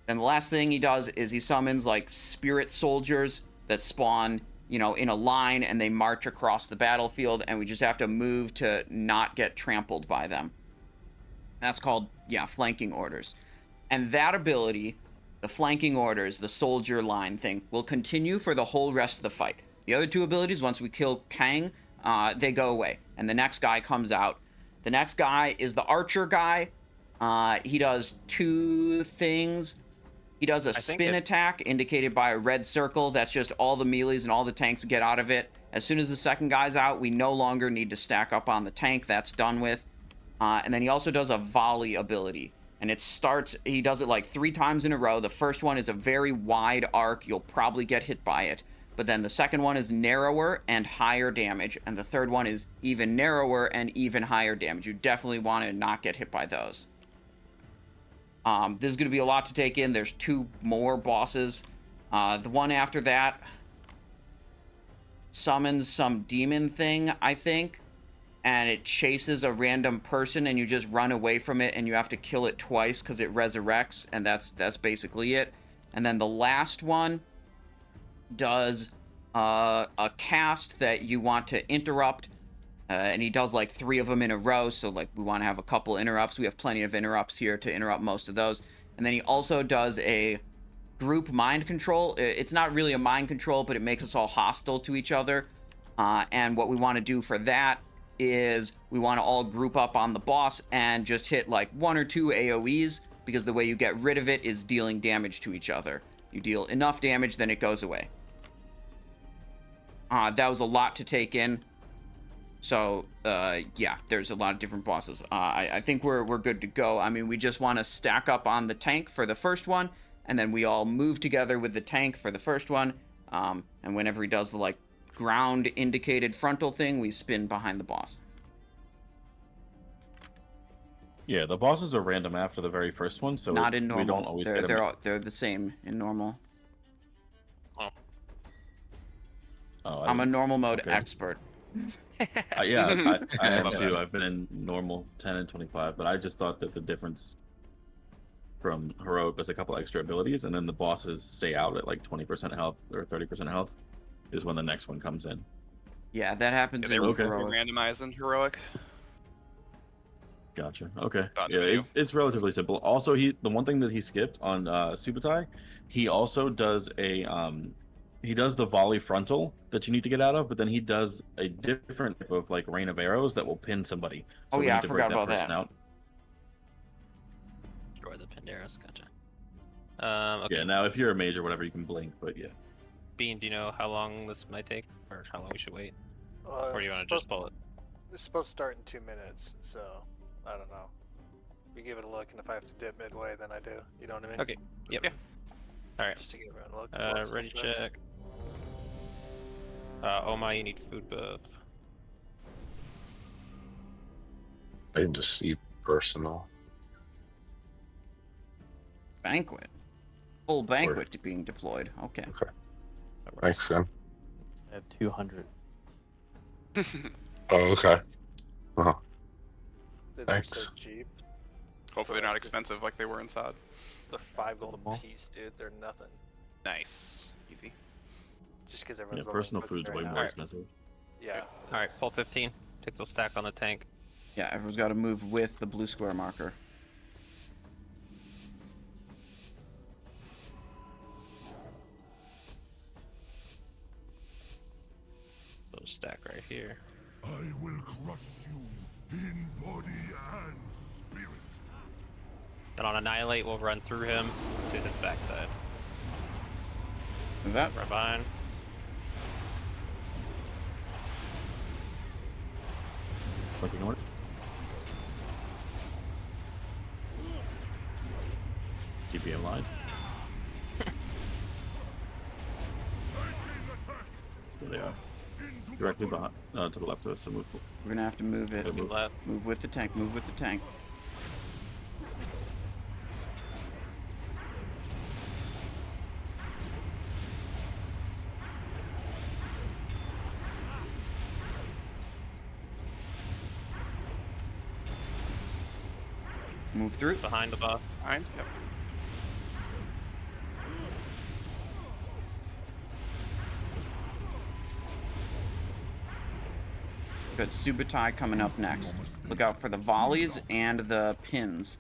And the last thing he does is he summons, like, spirit soldiers that spawn, you know, in a line, and they march across the battlefield, and we just have to move to not get trampled by them. That's called, yeah, flanking orders. And that ability, the flanking orders, the soldier line thing, will continue for the whole rest of the fight. The other 2 abilities, once we kill Kang, they go away, and the next guy comes out. The next guy is the archer guy. He does 2 things. He does a spin attack indicated by a red circle. That's just all the melees and all the tanks get out of it. As soon as the second guy's out, we no longer need to stack up on the tank. That's done with. And then he also does a volley ability. And it starts, he does it like 3 times in a row. The first one is a very wide arc. You'll probably get hit by it. But then the second one is narrower and higher damage, and the third one is even narrower and even higher damage. You definitely want to not get hit by those. This is going to be a lot to take in. There's 2 more bosses. The one after that summons some demon thing, I think, and it chases a random person, and you just run away from it, and you have to kill it twice because it resurrects, and that's basically it. And then the last one does a cast that you want to interrupt, and he does like 3 of them in a row, so like we want to have a couple interrupts. We have plenty of interrupts here to interrupt most of those. And then he also does a group mind control. It's not really a mind control, but it makes us all hostile to each other, and what we want to do for that is we want to all group up on the boss and just hit like 1 or 2 AoEs, because the way you get rid of it is dealing damage to each other. You deal enough damage, then it goes away. That was a lot to take in. So, yeah, there's a lot of different bosses. I think we're good to go. I mean, we just want to stack up on the tank for the first one, and then we all move together with the tank for the first one. And whenever he does the, like, ground-indicated frontal thing, we spin behind the boss. Yeah, the bosses are random after the very first one, so not in normal. We don't always get them. They're the same in normal. Oh. I'm a normal mode expert. Yeah, I am too. I've been in normal 10 and 25, but I just thought that the difference from heroic was a couple extra abilities, and then the bosses stay out at like 20% health or 30% health is when the next one comes in. Yeah, that happens in heroic. Randomized in heroic. Gotcha. Okay. Yeah, it's relatively simple. Also, the one thing that he skipped on Subutai, he also does a he does the volley frontal that you need to get out of, but then he does a different type of like rain of arrows that will pin somebody. So yeah, I forgot about that. Destroy the Pandaria. Gotcha. Okay. Yeah. Now, if you're a mage or whatever, you can blink, but yeah. Bean, do you know how long this might take, or how long we should wait, or do you want to just pull it? It's supposed to start in 2 minutes, so I don't know. We give it a look, and if I have to dip midway, then I do. You know what I mean? Okay. Yep. Yeah. All right. Just to give everyone a look. Ready check. Oma, you need food buff. I can just see personal. Banquet. Full banquet being deployed. Okay. Okay. Thanks, Sam. I have 200. Oh, okay. Well, They're thanks. so cheap. Hopefully they're not expensive like they were inside. They're 5 gold a piece, dude. They're nothing. Nice. Easy. Just because everyone's personal food's way more expensive. Yeah. All right, pull 15. Pixel stack on the tank. Yeah, everyone's got to move with the blue square marker. So stack right here. I will crush you in body and spirit. And on Annihilate, we'll run through him to his backside. Move up. Right behind. Looking order. Keep you in line. There they are. Directly behind, to the left of us, so move forward. We're gonna have to move it. Move left. Move with the tank. Move with the tank. Move through. Behind the buff. Behind? Yep. Good. Subutai coming up next. Look out for the volleys and the pins.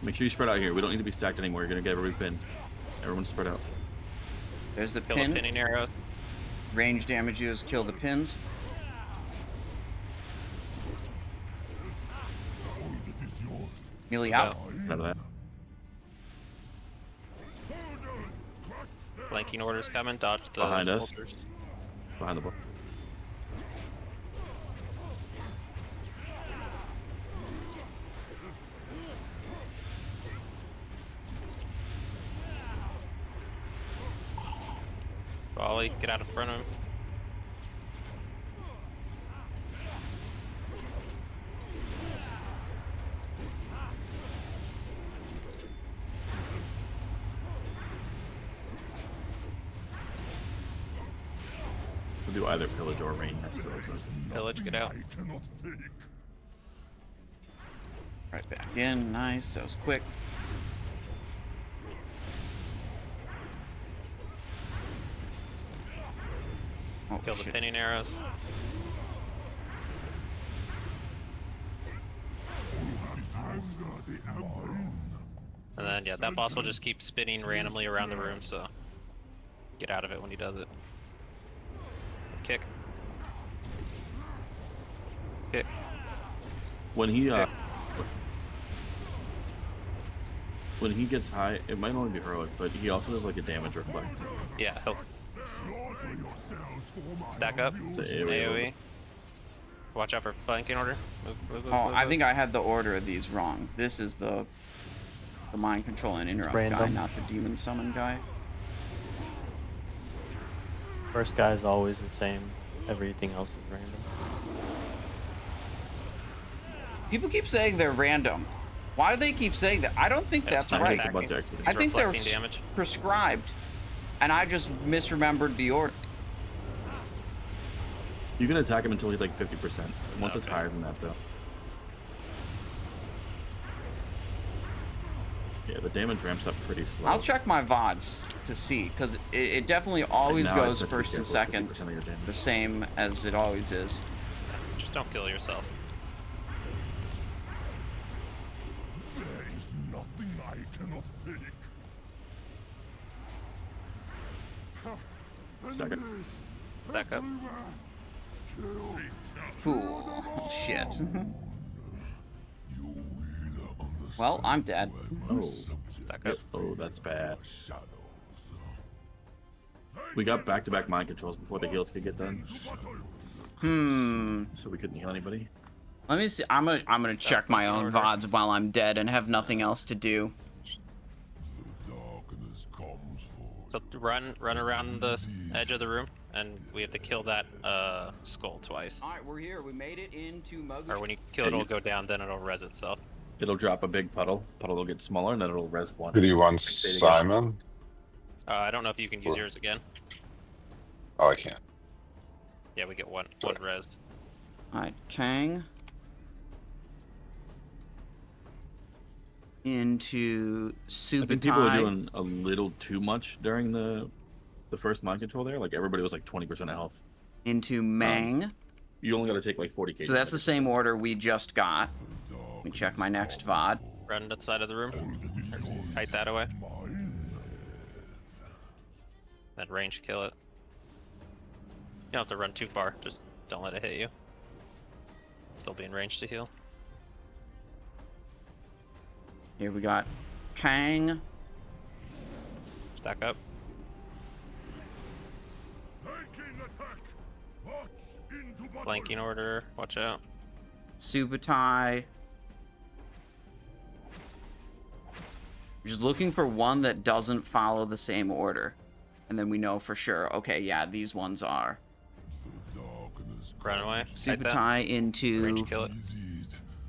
Make sure you spread out here. We don't need to be stacked anymore. You're gonna get everybody pinned. Everyone spread out. There's the Kill pin. the pinning arrow. Range damage used, kill the pins. Melee out. None of that. Flanking orders coming. Dodge the Behind us. soldiers. Behind the book. Volley, get out in front of him. We'll do either pillage or rain next to those. Pillage, get out. Right back in. Nice. That was quick. Oh, Kill the shit. pinning arrows. And then, yeah, that boss will just keep spinning randomly around the room, so get out of it when he does it. Kick. Kick. When he gets high, it might only be heroic, but he also does like a damage reflect. Yeah, he'll stack up. It's an AoE. Watch out for flanking order. Move, Oh, move, I move. think I had the order of these wrong. This is the mind control and interrupt guy, random. not the demon summon guy. First guy is always the same. Everything else is random. People keep saying they're random. Why do they keep saying that? I don't think that's It's not right. It's a bunch of attacking. activity. I think they're reflecting damage. prescribed, and I just misremembered the order. You can attack him until he's like 50%. Once it's Okay. higher than that, though. Yeah, the damage ramps up pretty slow. I'll check my VODs to see, because it definitely always Now goes it's first and 50% second, of your damage. the same as it always is. Just don't kill yourself. There is nothing I cannot take. Second. Stack up. Cool. Shit. Well, I'm dead. Oh. Stack up. Oh, that's bad. We got back-to-back mind controls before the heals could get done, so we couldn't heal anybody. Let me see. I'm gonna check my own VODs while I'm dead and have nothing else to do. So run around the edge of the room, and we have to kill that skull twice. All right, we're here. We made it into Mogu'shan. Or when you kill it, it'll go down, then it'll res itself. It'll drop a big puddle. Puddle will get smaller, and then it'll res one. Who do you want, Say it again. Simon? I don't know if you can use Cool. yours again. Oh, I can't. Yeah, we get one Sorry. res. All right, Kang. Into I think people were Subutai. doing a little too much during the first mind control there. Like everybody was like 20% health. Into Mang. You only got to take like 40 k. So that's the same order we just got. Let me check my next VOD. Run to the side of the room. Kite that away. Then range kill it. You don't have to run too far, just don't let it hit you. Still be in range to heal. Here we got Kang. Stack up. Flanking order, watch out. Subutai. Just looking for one that doesn't follow the same order. And then we know for sure, okay, yeah, these ones are. Run away. Kite that. Subutai into... Range kill it.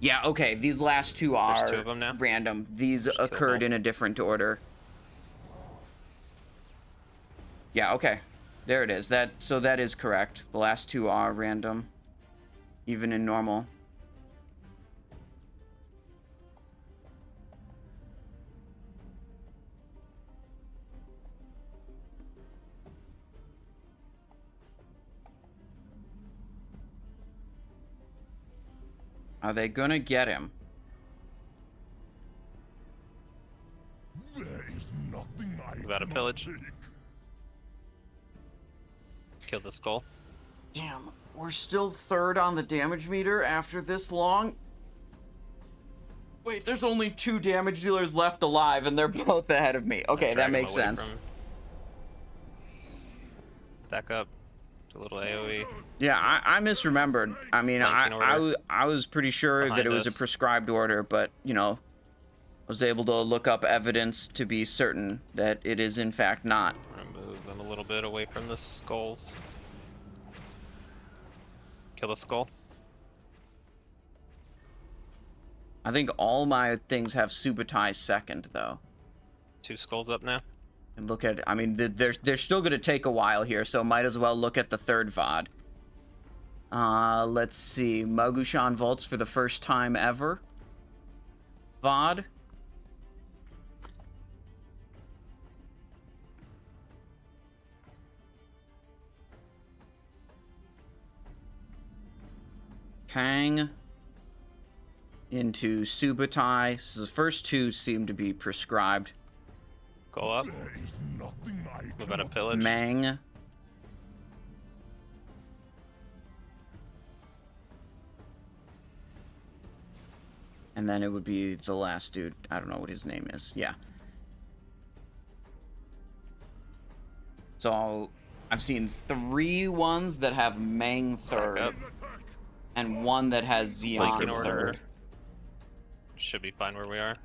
Yeah, okay, these last two are There's two of them now? random. These Just kill occurred both. in a different order. Yeah, okay. There it is. So that is correct. The last two are random. Even in normal. Are they gonna get him? There is nothing I About a cannot pillage. take. Kill the skull. Damn, we're still third on the damage meter after this long? Wait, there's only 2 damage dealers left alive, and they're both ahead of me. Okay, Drag that him makes away sense. from- Stack up. Do a little AoE. Yeah, I misremembered. I mean, Flanking order. I was pretty sure that Behind it was a us. prescribed order, but, you know, I was able to look up evidence to be certain that it is in fact not. I'm gonna move them a little bit away from the skulls. Kill a skull. I think all my things have Subutai second, though. 2 skulls up now. And look at, I mean, they're still going to take a while here, so might as well look at the third VOD. Let's see. Mogu'shan vaults for the first time ever. VOD. Kang into Subutai. So the first 2 seem to be prescribed. Go up. Move out of pillage. Mang. And then it would be the last dude. I don't know what his name is. Yeah. So I've seen 3 ones that have Mang third. And 1 that has Xian third. Should be fine where we are.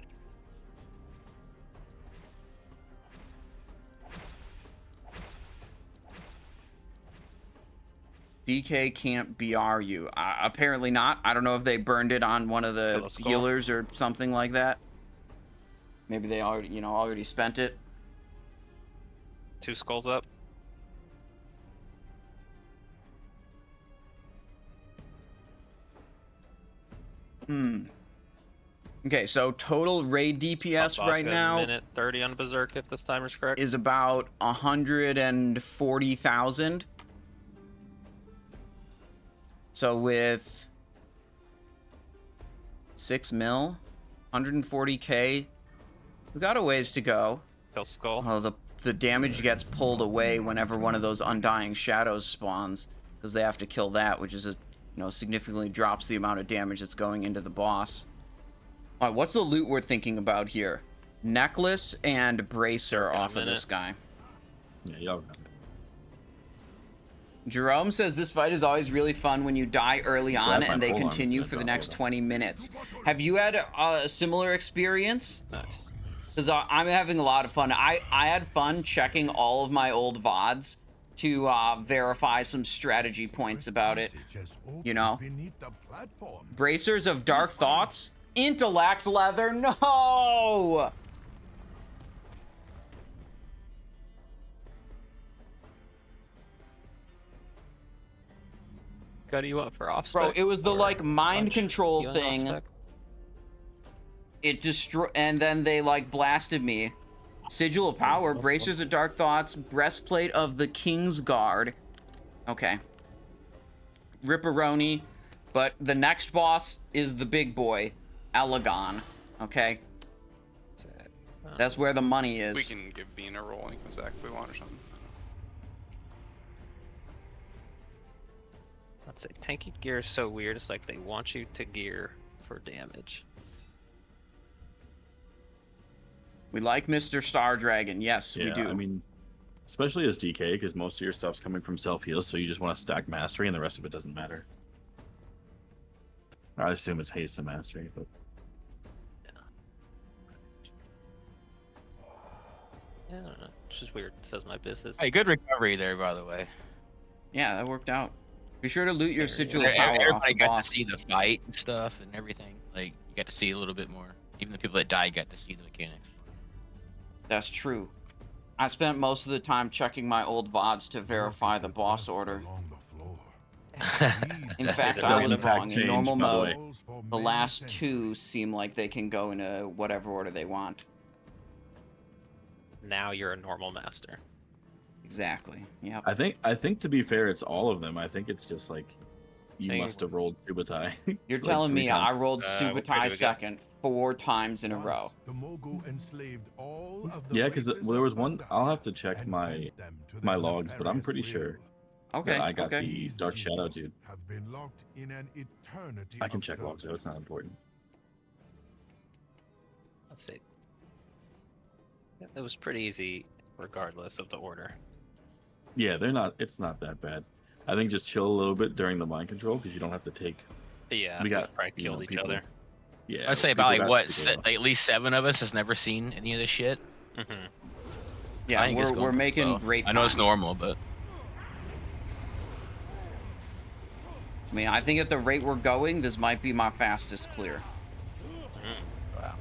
DK can't BR you. Apparently not. I don't know if they burned it on one of the healers or something like that. Maybe they already, already spent it. 2 skulls up. Okay, so total raid DPS right now minute 30 on Berserk if this timer's correct. is about 140,000. So with 6 mil, 140k, we got a ways to go. Kill skull. Oh, the damage gets pulled away whenever one of those Undying Shadows spawns, because they have to kill that, which is significantly drops the amount of damage that's going into the boss. All right, what's the loot we're thinking about here? Necklace and Bracer off of this guy. Yeah, y'all got it. Jerome says this fight is always really fun when you die early on and they continue for the next 20 minutes. Have you had a similar experience? Nice. Because I'm having a lot of fun. I had fun checking all of my old VODs to verify some strategy points about it. Bracers of Dark Thoughts? Intellect leather? No! Got you up for offspec? Bro, it was the mind control thing. It and then they blasted me. Sigil of Power, Bracers of Dark Thoughts, Breastplate of the King's Guard. Okay. Ripperoni. But the next boss is the big boy, Elegon. Okay? That's where the money is. We can give Bean a roll when he comes back if we want or something. I'd say tanky gear is so weird. It's like they want you to gear for damage. We like Mr. Star Dragon. Yes, we do. I mean, especially as DK, because most of your stuff's coming from self-heal, so you just want to stack mastery, and the rest of it doesn't matter. I assume it's haste and mastery, but... Yeah, I don't know. It's just weird. It says my business. Hey, good recovery there, by the way. Yeah, that worked out. Be sure to loot your Sigil of Power off Everybody the got boss. to see the fight and stuff and everything. Like, you got to see a little bit more. Even the people that died got to see the mechanics. That's true. I spent most of the time checking my old VODs to verify the boss order. In fact, I was wrong. In normal mode, the last 2 seem like they can go in whatever order they want. Now you're a normal master. Exactly. Yeah. I think to be fair, it's all of them. I think it's just like you must have rolled Subutai. You're telling me I rolled Subutai second 4 times in a row. Yeah, because there was one. I'll have to check my logs, but I'm pretty sure. Okay. I got the Dark Shadow dude. I can check logs though. It's not important. Let's see. It was pretty easy, regardless of the order. Yeah, it's not that bad. I think just chill a little bit during the mind control because you don't have to take. Yeah, we got probably killed each other. Yeah, I'd say about at least 7 of us has never seen any of this shit. Mm-hmm. Yeah, think it's we're going making well. great. I know it's time. normal, but I mean, I think at the rate we're going, this might be my fastest clear. Wow.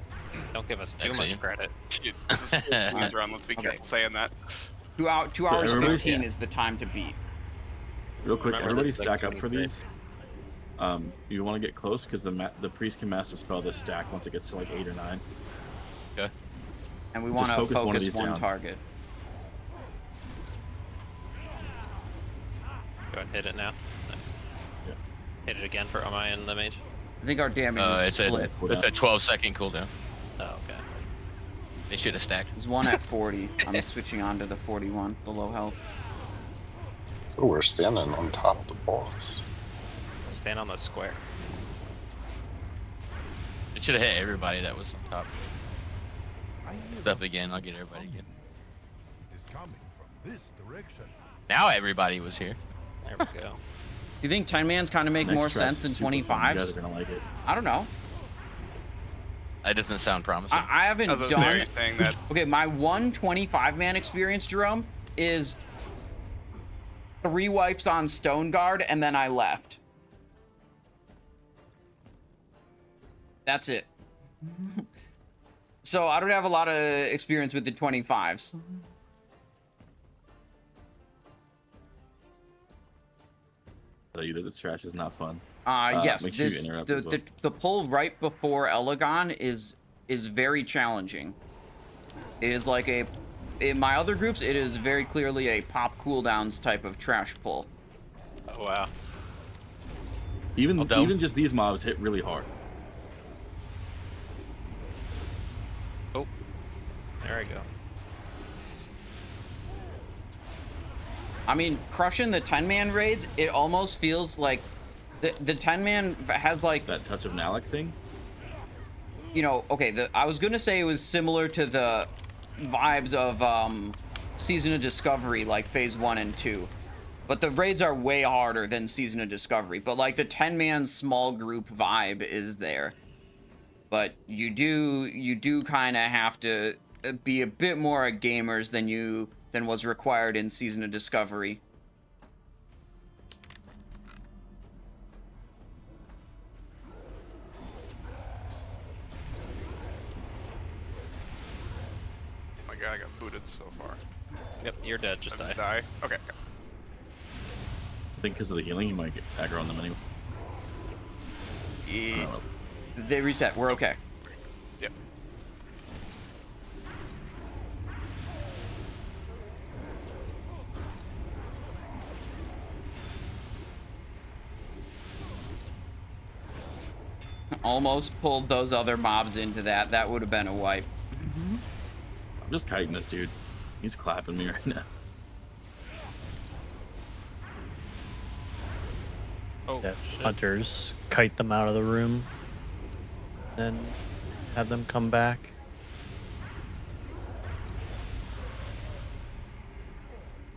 Don't give us too Excellent. much credit. Shoot, this is a lose run. Let's be Okay. careful saying that. 2 So hours everybody's- 15 is the time to beat. Real quick, Remember everybody this, like, stack up for 23. these. You want to get close because the priest can master spell this stack once it gets to like 8 or 9. okay. And we Just want to focus one of focus these one down. target. Go ahead, hit it now. Nice. Yeah. Hit it again for Omai and the mage. I think our damage is It's split. a 12-second cooldown. Oh, okay. They should have stacked. There's one at 40. I'm switching on to the 41, the low health. Oh, we're standing on top of the boss. Stand on the square. It should have hit everybody that was on top. It's up again. I'll get everybody again. Is coming from this direction. Now everybody was here. There we go. You think 10 mans kind of make Next more trash sense is than super fun. You guys 25s? are gonna like it. I don't know. That doesn't sound promising. I haven't I was about to done. say, saying that. Okay, my 125-man experience, Jerome, is 3 wipes on Stone Guard, and then I left. That's it. So I don't have a lot of experience with the 25s. Tell you that this trash is not fun. Yes, make sure you this interrupt as well. the pull right before Elegon is very challenging. It is like in my other groups, it is very clearly a pop cooldowns type of trash pull. Oh, wow. Even just these mobs hit really hard. Oh. There we go. I mean, crushing the 10-man raids, it almost feels like the 10-man has like That touch of Nalek thing. You know, okay, I was gonna say it was similar to the vibes of Season of Discovery, like Phase 1 and 2. But the raids are way harder than Season of Discovery. But like the 10-man small group vibe is there. But you do kind of have to be a bit more gamers than was required in Season of Discovery. Oh my god, I got booted so far. Yep, you're dead. Just I just die. die. Okay. I think because of the healing, you might get aggro on them anyway. They reset. We're okay. Yep. Almost pulled those other mobs into that. That would have been a wipe. I'm just kiting this dude. He's clapping me right now. Oh, Yeah, shit. hunters kite them out of the room, then have them come back.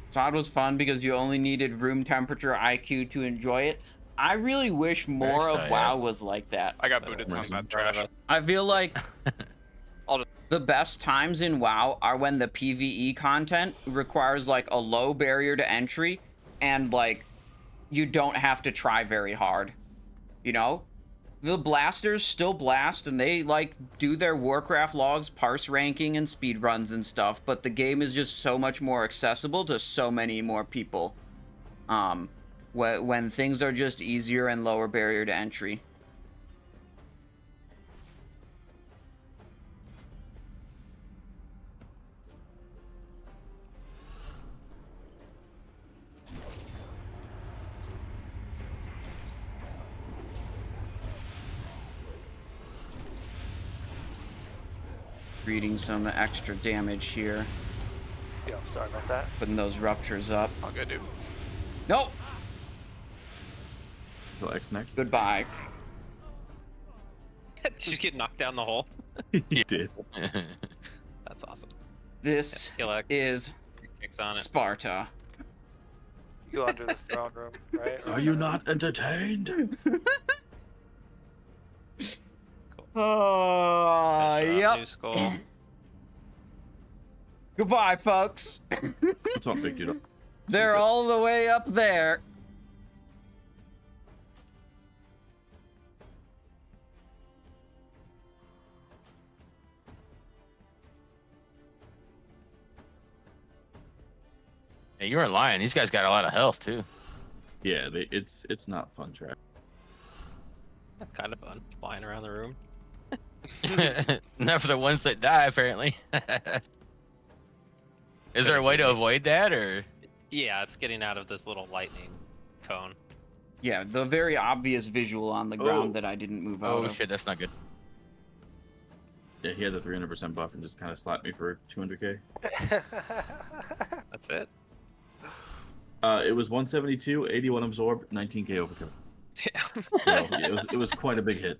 Sod was fun because you only needed room temperature IQ to enjoy it. I really wish more of nice, WoW yeah. was like that. I got booted, so I'm not trash. I feel like I'll just- the best times in WoW are when the PvE content requires like a low barrier to entry and like you don't have to try very hard. You know? The blasters still blast and they like do their Warcraft logs, parse ranking and speed runs and stuff, but the game is just so much more accessible to so many more people. When things are just easier and lower barrier to entry. Reading some extra damage here, Yo, sorry about that. putting those ruptures up. All good, dude. Nope. Go X next. Goodbye. Did you get knocked down the hole? He did. That's awesome. This Kill X. is Kicks on it. Sparta. You go under the throne room, right? Are you not entertained? Oh, Finish off yep. New skull. Goodbye, folks. What's up, big dude? They're all the way up there. Hey, you weren't lying. These guys got a lot of health too. Yeah, it's not fun track. That's kind of fun, flying around the room. Not for the ones that die, apparently. Is there a way to avoid that, or? Yeah, it's getting out of this little lightning cone. Yeah, the very obvious visual on the ground that I didn't move out Oh of. shit, that's not good. Yeah, he had the 300% buff and just kind of slapped me for 200k. That's it? It was 172, 81 absorb, 19k overkill. Damn. So yeah, it was quite a big hit.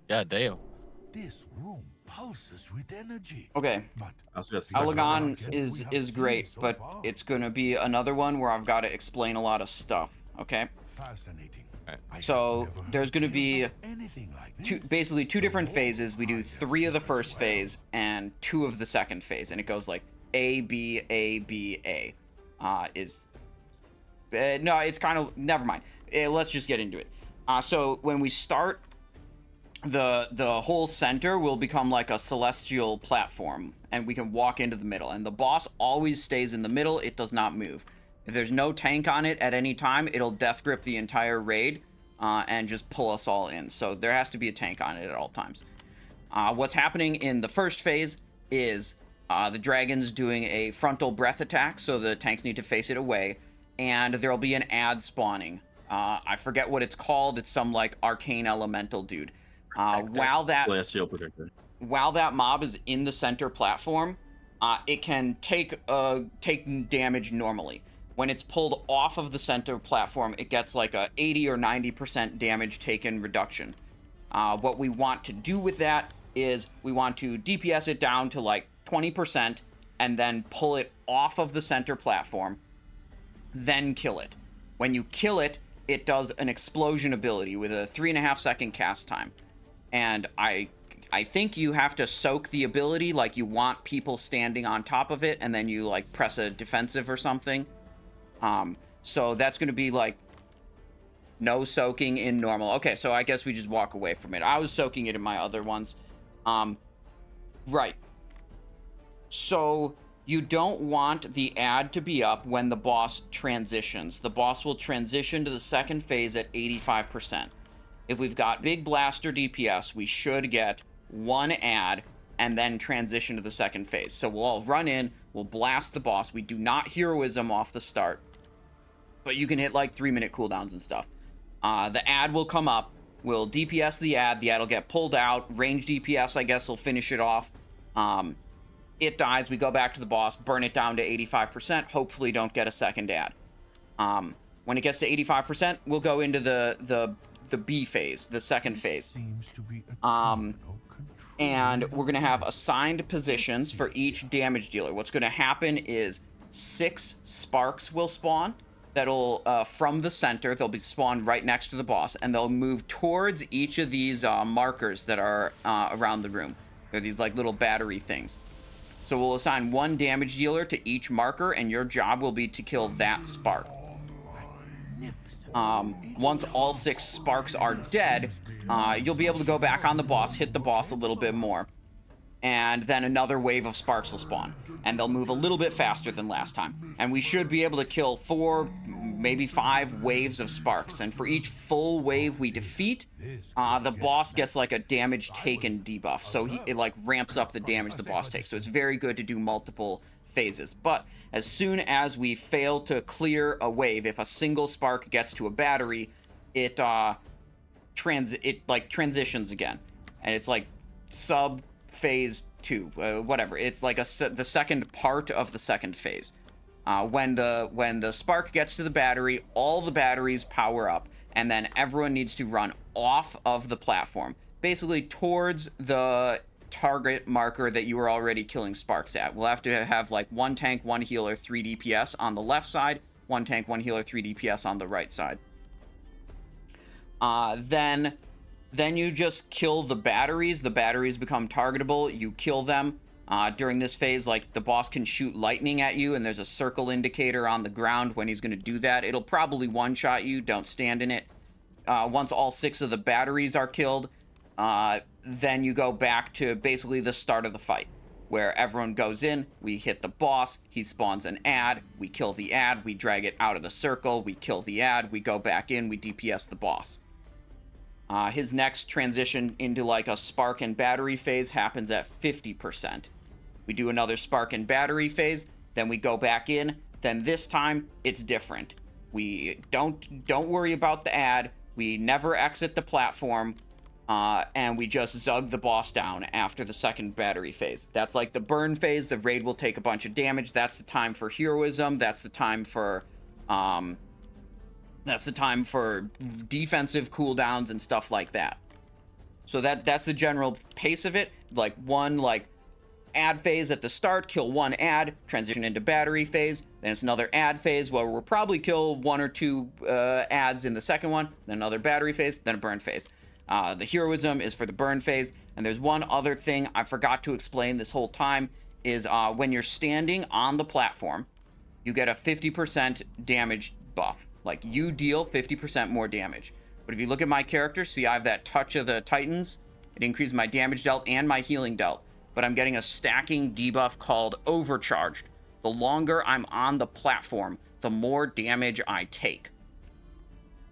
God damn. This room pulses with energy. Okay. But I also got Elegon Stuff is we have is seen great, so but far. it's gonna be another one where I've got to explain a lot of stuff. Okay. Fascinating. I So have never there's heard gonna tales be of anything like two, this. basically two different The phases. We do Warcraft 3 of the as first well. phase and 2 of the second phase, and it goes like A B A B A. No, it's kind of never mind. Let's just get into it. So when we start, the whole center will become like a celestial platform, and we can walk into the middle. And the boss always stays in the middle; it does not move. If there's no tank on it at any time, it'll death grip the entire raid and just pull us all in. So there has to be a tank on it at all times. What's happening in the first phase is the dragon's doing a frontal breath attack, so the tanks need to face it away, and there'll be an ad spawning. I forget what it's called. It's some like arcane elemental dude. While that Celestial Protector. while that mob is in the center platform, it can take damage normally. When it's pulled off of the center platform, it gets like a 80 or 90% damage taken reduction. What we want to do with that is we want to DPS it down to like 20% and then pull it off of the center platform, then kill it. When you kill it, it does an explosion ability with a 3.5 second cast time. And I think you have to soak the ability, like you want people standing on top of it, and then you like press a defensive or something. So that's going to be like no soaking in normal. Okay, so I guess we just walk away from it. I was soaking it in my other ones. Right. So you don't want the ad to be up when the boss transitions. The boss will transition to the second phase at 85%. If we've got big blaster DPS, we should get one ad and then transition to the second phase. So we'll all run in, we'll blast the boss. We do not heroism off the start, but you can hit like 3-minute cooldowns and stuff. The ad will come up, we'll DPS the ad will get pulled out. Range DPS, I guess, will finish it off. It dies, we go back to the boss, burn it down to 85%, hopefully don't get a second ad. When it gets to 85%, we'll go into the B phase, the second phase. Seems to be a And we're going to have assigned positions for each damage dealer. What's going to happen is 6 sparks will spawn. That'll, from the center, they'll be spawned right next to the boss, and they'll move towards each of these markers that are around the room. They're these like little battery things. So we'll assign 1 damage dealer to each marker, and your job will be to kill that spark. Once all 6 sparks are dead, you'll be able to go back on the boss, hit the boss a little bit more, and then another wave of sparks will spawn, and they'll move a little bit faster than last time. And we should be able to kill 4, maybe 5 waves of sparks, and for each full wave we defeat, the boss gets like a damage taken debuff, so it like ramps up the damage the boss takes. So it's very good to do multiple phases. But as soon as we fail to clear a wave, if a single spark gets to a battery, it transitions again, and it's like sub phase 2, whatever. It's like the second part of the second phase. When the spark gets to the battery, all the batteries power up, and then everyone needs to run off of the platform, basically towards the target marker that you were already killing sparks at. We'll have to have like 1 tank, 1 healer, 3 DPS on the left side, 1 tank, 1 healer, 3 DPS on the right side. Then you just kill the batteries. The batteries become targetable. You kill them. During this phase, like, the boss can shoot lightning at you, and there's a circle indicator on the ground when he's going to do that. It'll probably one-shot you. Don't stand in it. Once all 6 of the batteries are killed, then you go back to basically the start of the fight, where everyone goes in, we hit the boss, he spawns an ad, we kill the ad, we drag it out of the circle, we kill the ad, we go back in, we DPS the boss. His next transition into like a spark and battery phase happens at 50%. We do another spark and battery phase, then we go back in, then this time it's different. We don't worry about the ad, we never exit the platform, and we just zug the boss down after the second battery phase. That's like the burn phase. The raid will take a bunch of damage. That's the time for heroism. That's the time for defensive cooldowns and stuff like that. So that's the general pace of it. Like one ad phase at the start, kill one ad, transition into battery phase, then it's another ad phase where we'll probably kill 1 or 2 ads in the second one, then another battery phase, then a burn phase. The heroism is for the burn phase, and there's one other thing I forgot to explain this whole time, is when you're standing on the platform, you get a 50% damage buff. Like, you deal 50% more damage. But if you look at my character, see I have that touch of the Titans, it increases my damage dealt and my healing dealt. But I'm getting a stacking debuff called Overcharged. The longer I'm on the platform, the more damage I take.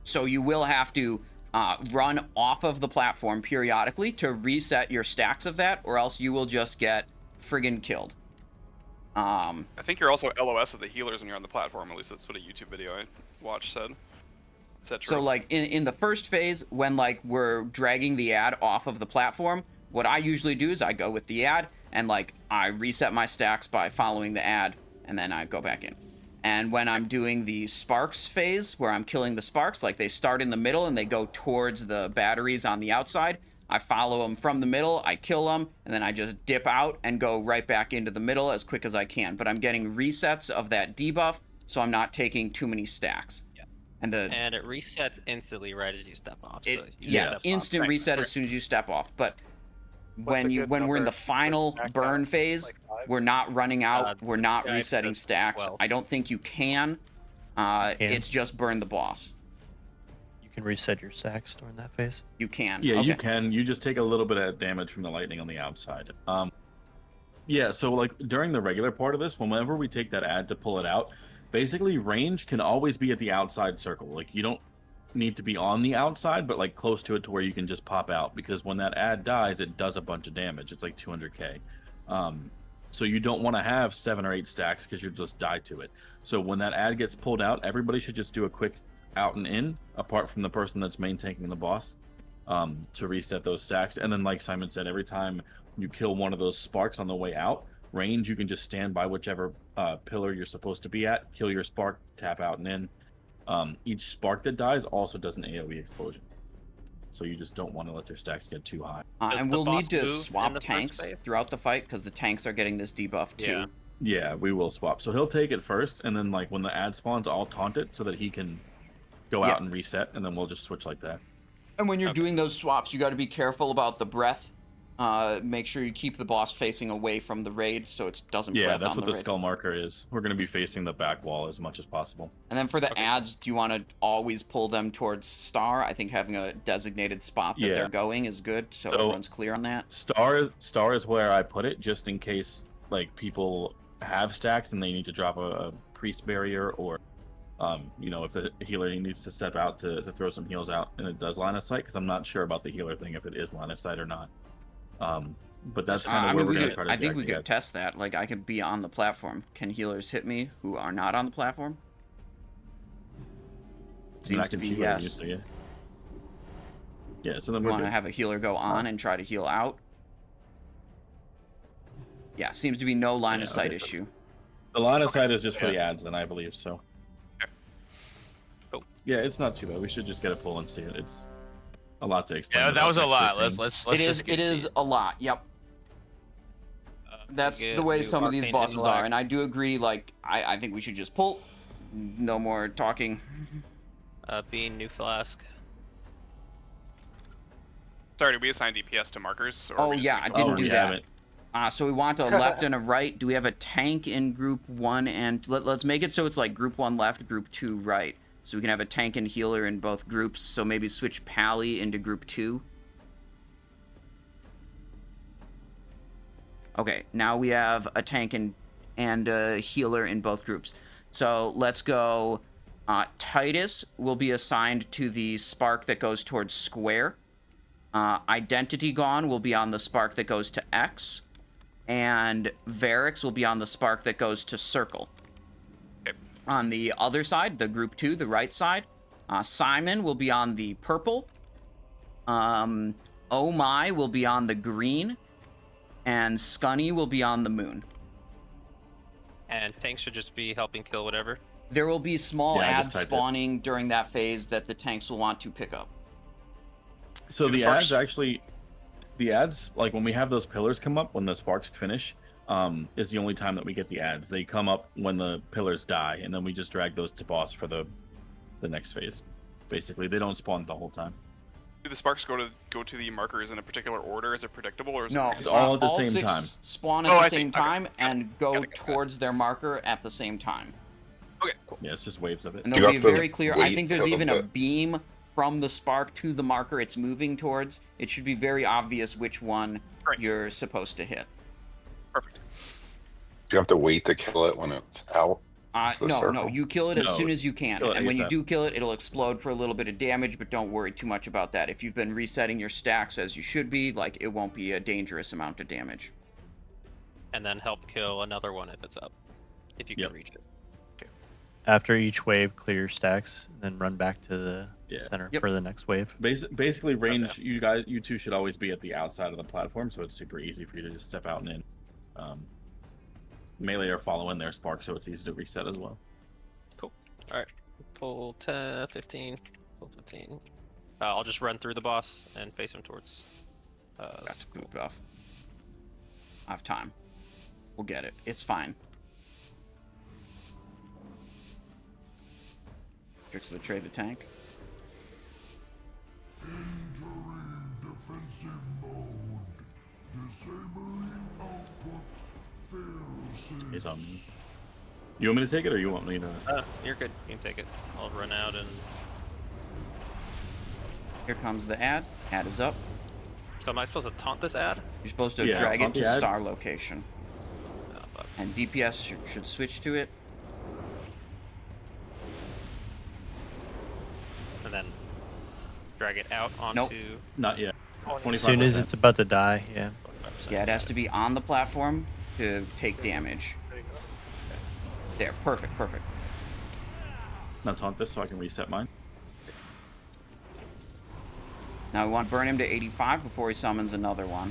So you will have to run off of the platform periodically to reset your stacks of that, or else you will just get friggin' killed. I think you're also LOS of the healers when you're on the platform. At least that's what a YouTube video I watched said. Is that true? So like in the first phase, when like we're dragging the ad off of the platform, what I usually do is I go with the ad and like I reset my stacks by following the ad, and then I go back in. And when I'm doing the sparks phase, where I'm killing the sparks, like they start in the middle and they go towards the batteries on the outside, I follow them from the middle, I kill them, and then I just dip out and go right back into the middle as quick as I can. But I'm getting resets of that debuff, so I'm not taking too many stacks. Yeah. And it resets instantly right as you step off. So instant reset as soon as you step off. But when we're in the final burn phase, we're not running out, we're not resetting stacks. 12. I don't think you can. It's just burn the boss. You can reset your stacks during that phase? You can. Yeah, okay. you can. You just take a little bit of damage from the lightning on the outside. Yeah, so like during the regular part of this, whenever we take that ad to pull it out, basically range can always be at the outside circle. Like you don't need to be on the outside, but like close to it to where you can just pop out, because when that ad dies, it does a bunch of damage. It's like 200k. So you don't want to have 7 or 8 stacks because you'll just die to it. So when that ad gets pulled out, everybody should just do a quick out and in, apart from the person that's main tanking the boss, to reset those stacks. And then like Simon said, every time you kill one of those sparks on the way out, range, you can just stand by whichever pillar you're supposed to be at, kill your spark, tap out and in. Each spark that dies also does an AoE explosion. So you just don't want to let your stacks get too high. And we'll need to swap tanks throughout the fight, because the tanks are getting this debuff too. Yeah, we will swap. So he'll take it first, and then like when the ad spawns, I'll taunt it so that he can go out and reset, and then we'll just switch like that. And when you're doing those swaps, you got to be careful about the breath. Make sure you keep the boss facing away from the raid so it doesn't breath on the raid. Yeah, that's what the skull marker is. We're going to be facing the back wall as much as possible. And then for the ads, do you want to always pull them towards Star? I think having a designated spot that they're going is good, so everyone's clear on that. Star is where I put it, just in case like people have stacks and they need to drop a priest barrier, or you know, if the healer needs to step out to throw some heals out and it does line of sight, because I'm not sure about the healer thing, if it is line of sight or not. But that's kind of where we're going to try to I think we could test that. Like, I could be on the platform. Can healers hit me who are not on the platform? Seems to be yes. Yeah, so then we we want to have a healer go on and try to heal out. Yeah, seems to be no line of sight issue. The line of sight is just for the ads, then, I believe, so. Yeah, it's not too bad. We should just get a pull and see it. It's a lot to explain. Yeah, that was a lot. Let's it is a lot. Yep. That's the way some of these bosses are, and I do agree. Like, I think we should just pull. No more talking. Bean, new flask. Sorry, did we assign DPS to markers? Or I didn't do that. So we want a left and a right. Do we have a tank in group 1 and let's make it so it's like group 1 left, group 2 right. So we can have a tank and healer in both groups. So maybe switch Pally into group 2. Okay, now we have a tank and a healer in both groups. So let's go. Titus will be assigned to the spark that goes towards square. Identity Gone will be on the spark that goes to X. And Varix will be on the spark that goes to circle. Okay. On the other side, the group 2, the right side, Simon will be on the purple. Oh My will be on the green. And Scunny will be on the moon. And tanks should just be helping kill whatever. There will be small ads just typed it. spawning during that phase that the tanks will want to pick up. So Do the the sparks- ads actually, the ads, like when we have those pillars come up, when the sparks finish, is the only time that we get the ads. They come up when the pillars die, and then we just drag those to boss for the next phase. Basically, they don't spawn the whole time. Do the sparks go to the markers in a particular order? Is it predictable, or is No, it It's all at the same 6 time. spawn at Oh, the I see. same Okay. time Got it. and go Got it. towards their marker at the same time. Okay, cool. Yeah, it's just waves of it. And Do they'll you be have to very clear. I wait think there's till even a the- beam from the spark to the marker it's moving towards. It should be very obvious which one Right. you're supposed to hit. Perfect. Do you have to wait to kill it when it's out? The No, circle? you kill it as No, soon as you can. kill it And when you ASAP. do kill it, it'll explode for a little bit of damage, but don't worry too much about that. If you've been resetting your stacks as you should be, like, it won't be a dangerous amount of damage. And then help kill another one if it's up. If you Yep. can reach it. After each wave, clear your stacks, and then run back to the Yeah. center Yep. for the next wave. Basically, range. You two should always be at the outside of the platform, so it's super easy for you to just step out and in. Melee are following their spark, so it's easy to reset as well. Alright. Pull 10, 15. Pull 15. I'll just run through the boss and face him towards. That's good buff. I have time. We'll get it. It's fine. Tricks of the trade the tank. Entering defensive mode. Disabling output. Fail He's on. You want me to take it, or you want me to? You're good. You can take it. I'll run out and. Here comes the ad. Ad is up. So am I supposed to taunt this ad? You're supposed to Yeah, drag it taunt to the ad. star location. Oh, fuck. And DPS should switch to it. And then drag it out onto. Nope. Not yet. As soon as 25%. it's about to die, yeah. 25%. Yeah, it has to be on the platform to take damage. There you go. There, perfect, perfect. Now taunt this so I can reset mine. Now we want to burn him to 85 before he summons another one.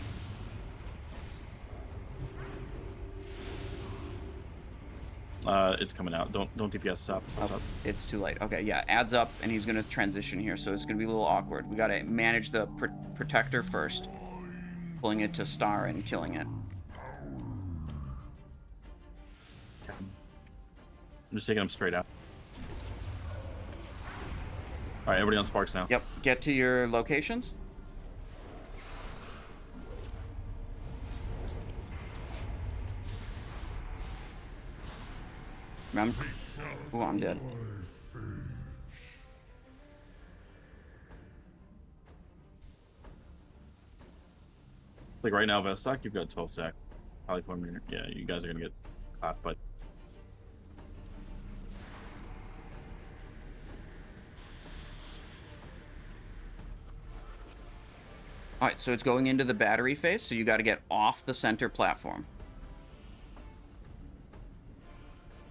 It's coming out. Don't DPS. Stop. Oh, it's too late. Okay, yeah, adds up, and he's gonna transition here, so it's gonna be a little awkward. We gotta manage the protector first, pulling it to star and killing it. I'm just taking them straight out. All right, everybody on sparks now. Yep, get to your locations. Remember? Oh, I'm dead. Like right now, Vestock, you've got 12 sack. Polyform, yeah, you guys are gonna get caught, but Alright, so it's going into the battery phase, so you gotta get off the center platform.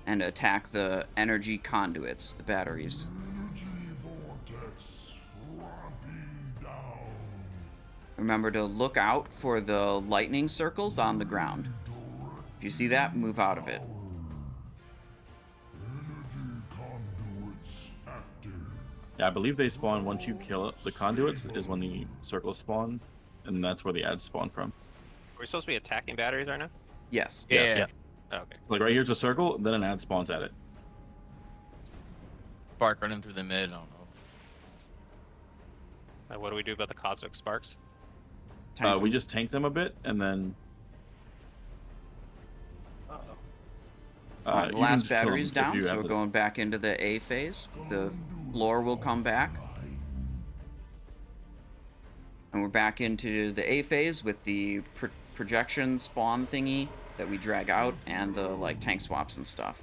And attack the energy conduits, the batteries. Energy vortex ramping down. Remember to look out for the lightning circles on the ground. If you see that, move out of it. Energy conduits active. yeah, I believe they spawn once you kill it. The conduits is when the circles spawn, and that's where the ads spawn from. Are we supposed to be attacking batteries right now? Yes. Yes. Yeah. Oh, okay. Like right here's a circle, then an ad spawns at it. Spark running through the mid. I don't know. What do we do about the cosmic sparks? Tank We them. just tank them a bit, and then The You can last just kill battery's him if down, you so have we're going back into the A phase. The floor will come back. And we're back into the A phase with the projection spawn thingy that we drag out and the like tank swaps and stuff.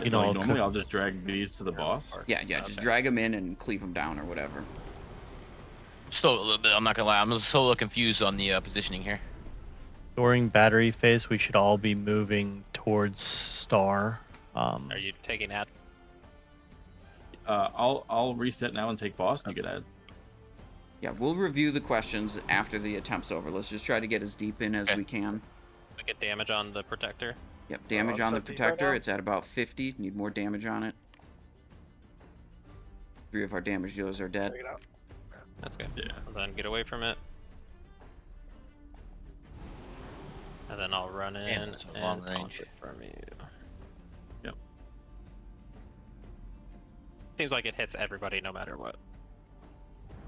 You know, like normally I'll just drag these to the boss. Yeah, just drag them in and cleave them down or whatever. Still a little bit, I'm not gonna lie, I'm still a little confused on the positioning here. During battery phase, we should all be moving towards star. Are you taking ad? I'll reset now and take boss, and you get ad. Yeah, we'll review the questions after the attempt's over. Let's just try to get as deep in as we can. We get damage on the protector. Yep, damage on the protector. It's at about 50. Need more damage on it. 3 of our damage dealers are dead. Check it out. That's good. Yeah. And then get away from it. And then I'll run in and long taunt range it from you. Yep. Seems like it hits everybody no matter what.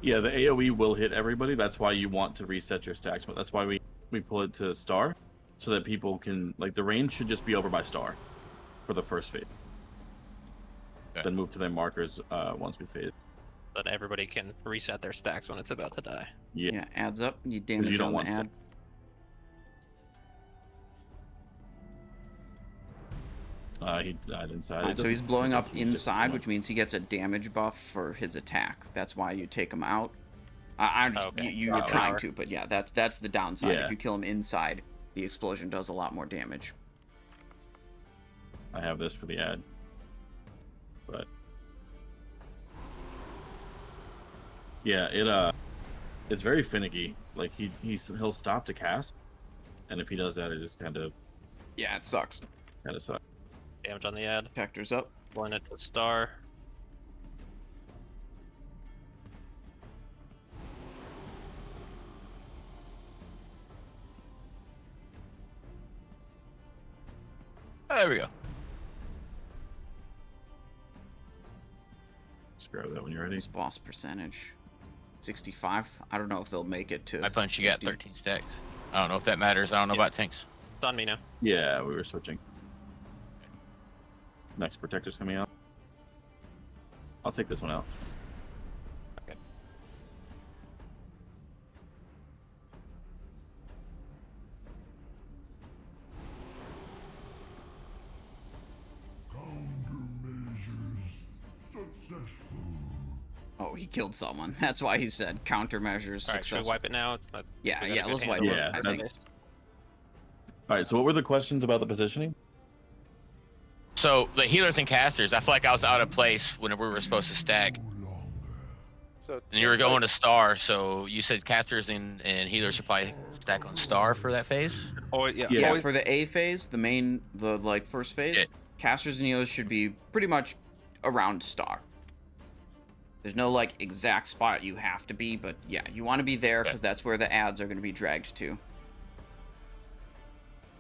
Yeah, the AoE will hit everybody. That's why you want to reset your stacks. But that's why we pull it to star, so that people can, like, the range should just be over by star for the first phase. Okay. Then move to their markers once we phase. Then everybody can reset their stacks when it's about to die. Yeah, adds up. Need damage you don't on want the ad. He died inside. Right, so he's blowing up inside, which means he gets a damage buff for his attack. That's why you take him out. I'm just, you're trying to, but yeah, that's the downside. Yeah. If you kill him inside, the explosion does a lot more damage. I have this for the ad, but yeah, it's very finicky. Like he'll stop to cast, and if he does that, it just kind of it sucks. Kind of sucks. Damage on the ad. Protector's up. Blowing it to star. There we go. Just grab that when you're ready. Boss percentage 65. I don't know if they'll make it to. I punch you got 13 stacks. I don't know if that matters. I don't know about tanks. It's on me now. Yeah, we were switching. Next protector's coming out. I'll take this one out. Okay. Countermeasures successful. Oh, he killed someone. That's why he said countermeasures Alright, successful. should we wipe it now? It's not, Yeah, we got a good let's handle wipe on it. Yeah, I think. All right. So what were the questions about the positioning? So the healers and casters, I feel like I was out of place when we were supposed to stack. So And you were going to star, so you said casters and healers should probably stack on star for that phase? Oh yeah. Yeah, for the A phase, the first phase, Yeah. casters and healers should be pretty much around star. There's no like exact spot you have to be, but yeah, you want to be there because that's where the ads are going to be dragged to.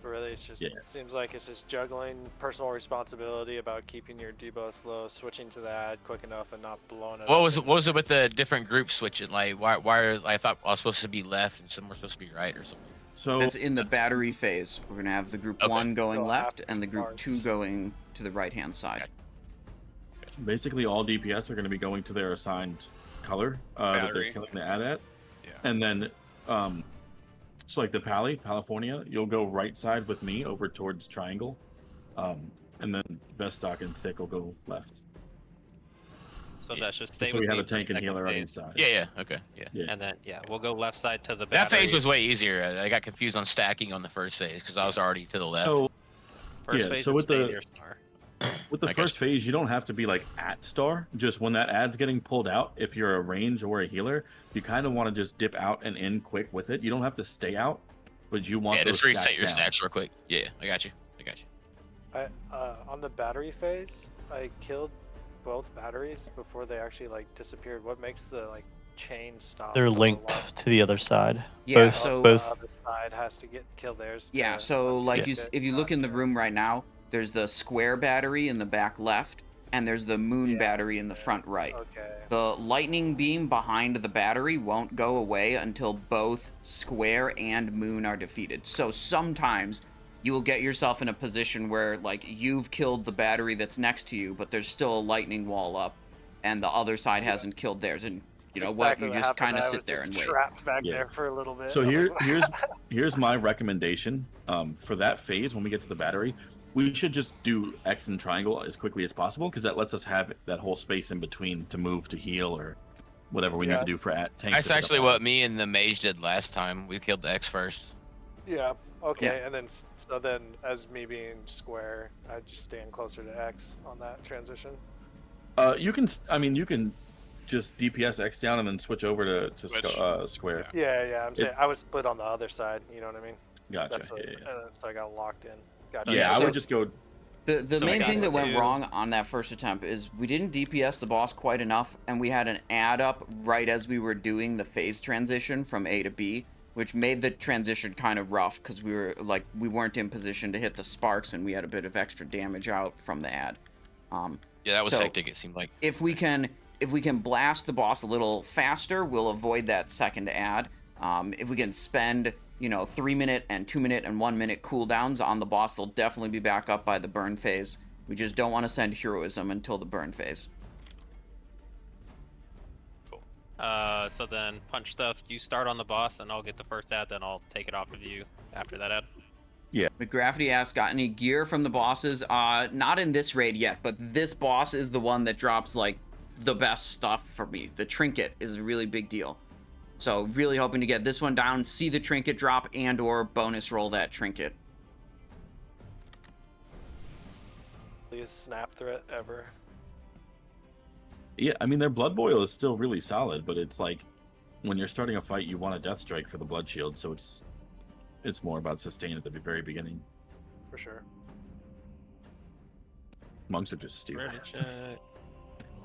Really, it's just it seems like it's just juggling personal responsibility about keeping your debuffs low, switching to the ad quick enough, and not blowing it. What was it with the different groups switching? Like why are I thought I was supposed to be left and some were supposed to be right or something? So that's in the battery phase. We're gonna have the group 1 going left and the group 2 going to the right hand side. Basically, all DPS are going to be going to their assigned color that they're killing the ad at, and then so like the California, you'll go right side with me over towards Triangle, and then Vestock and Thick will go left. So that's just stay So with we have me a tank for and the healer on second each side. Yeah, okay, yeah. And then we'll go left side to the That battery. phase was way easier. I got confused on stacking on the first phase because I was already to the left. So First phase so is with stay the near star. with the first phase, you don't have to be like at star. Just when that ad's getting pulled out, if you're a range or a healer, you kind of want to just dip out and in quick with it. You don't have to stay out, but you want those just reset stacks your down. stacks real quick. Yeah, I got you. On the battery phase, I killed both batteries before they actually like disappeared. What makes the like chain stop? They're for the linked long- to the other side. Yeah, Both- so the both. other side has to kill theirs. Yeah, to so like unleash it. if you look in the room right now, there's the square battery in the back left, and there's the moon battery in the front right. Okay. The lightning beam behind the battery won't go away until both square and moon are defeated. So sometimes you will get yourself in a position where, like, you've killed the battery that's next to you, but there's still a lightning wall up, and the other side hasn't killed theirs. And you know what? You just kind of sit there and wait. Trapped back there for a little bit. So here's my recommendation. For that phase, when we get to the battery, we should just do X and triangle as quickly as possible, because that lets us have that whole space in between to move, to heal, or whatever we need to do for tanks. That's actually what me and the mage did last time. We killed the X first. Yeah. Okay. And then as me being square, I just stand closer to X on that transition. You can just DPS X down and then switch over to square. Yeah. I'm saying I was split on the other side. You know what I mean? Gotcha. That's what, so I got locked in. Gotcha. Yeah, I would just go. The main thing that went wrong on that first attempt is we didn't DPS the boss quite enough, and we had an add up right as we were doing the phase transition from A to B, which made the transition kind of rough because we weren't in position to hit the sparks, and we had a bit of extra damage out from the add. Yeah, that was hectic. It seemed like. If we can blast the boss a little faster, we'll avoid that second add. If we can spend 3-minute and 2-minute and 1-minute cooldowns on the boss, they'll definitely be back up by the burn phase. We just don't want to send heroism until the burn phase. Cool. So then punch stuff. You start on the boss, and I'll get the first ad, then I'll take it off of you after that ad. Yeah. McGrafty asks, got any gear from the bosses? Not in this raid yet, but this boss is the one that drops like the best stuff for me. The trinket is a really big deal. So really hoping to get this one down, see the trinket drop, and or bonus roll that trinket. Biggest snap threat ever. Yeah, I mean, their blood boil is still really solid, but it's like when you're starting a fight, you want a death strike for the blood shield, so it's more about sustain at the very beginning. For sure. Monks are just stupid. Ready, check.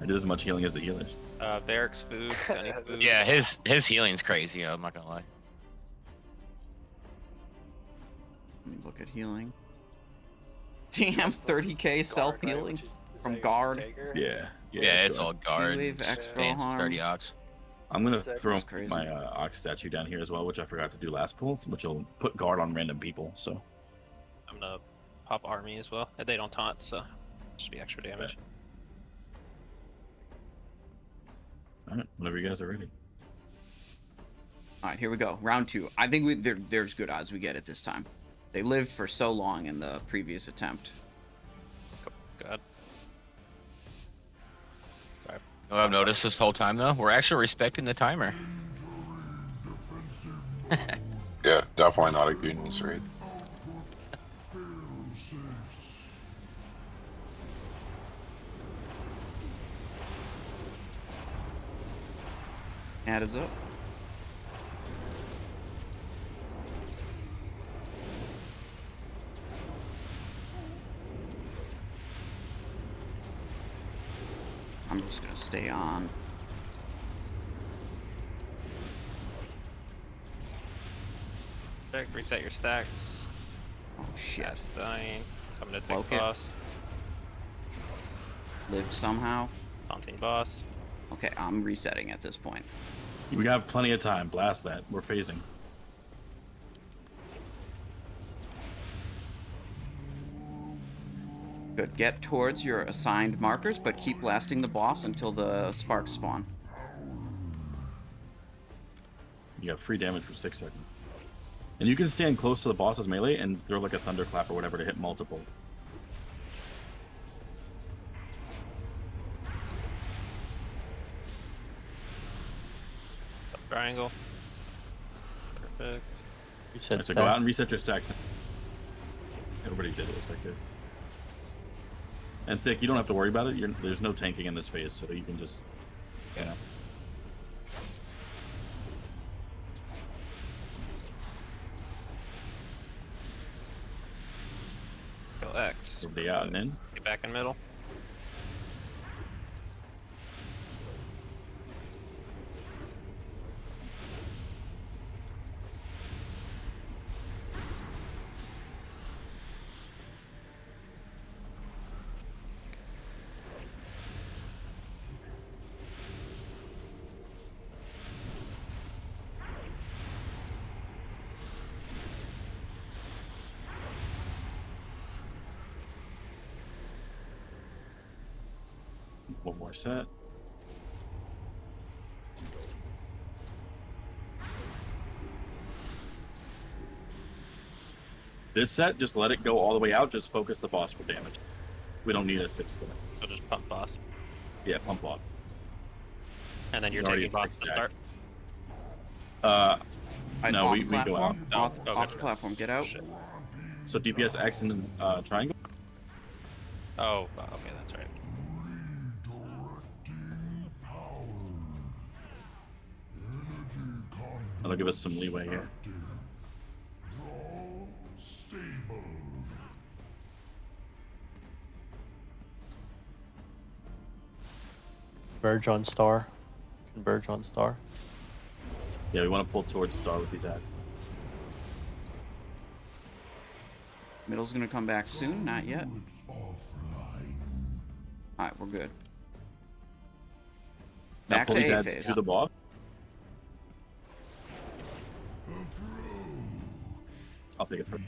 I did as much healing as the healers. Barracks food, Scunny food. Yeah, his healing's crazy. I'm not gonna lie. Look at healing. Damn, 30k self healing from guard. Yeah, it's all guard. Wave expo harm. 30 ox. I'm gonna throw my ox statue down here as well, which I forgot to do last pull, which will put guard on random people. So I'm gonna pop army as well. They don't taunt, so just be extra damage. Okay. All right, whenever you guys are ready. All right, here we go. Round 2. I think there's good odds we get it this time. They lived for so long in the previous attempt. God. Sorry. What I've noticed this whole time, though, we're actually respecting the timer. Yeah, definitely not a Goonies raid. Add is up. I'm just gonna stay on. Check, reset your stacks. Oh shit. That's dying. Coming to take Cloak it. boss. Lived somehow. Taunting boss. Okay, I'm resetting at this point. We got plenty of time. Blast that. We're phasing. Good. Get towards your assigned markers, but keep blasting the boss until the sparks spawn. You have free damage for 6 seconds. And you can stand close to the boss's melee and throw like a thunderclap or whatever to hit multiple. Triangle. Perfect. Reset So go out and reset your stacks. Everybody did it, looks like it. And Thick, you don't have to worry about it. There's no tanking in this phase, so you can just, you know. Kill X. Everybody out and in. Get back in middle. One more set. This set, just let it go all the way out. Just focus the boss for damage. We don't need a 6th. So just pump boss. Yeah, pump block. And then you're He's already taking at boss 6 to start. No, off we go out. platform? No. Off, Oh, off gotcha. the platform. Get out. Shit. So DPS X and triangle. Oh, okay, that's right. That'll give us some leeway here. Converge on star. Converge on star. Yeah, we want to pull towards star with these ads. Middle's gonna come back soon. Not yet. Alright, we're good. Now Back pull to these A ads phase. to the boss. I'll take it first.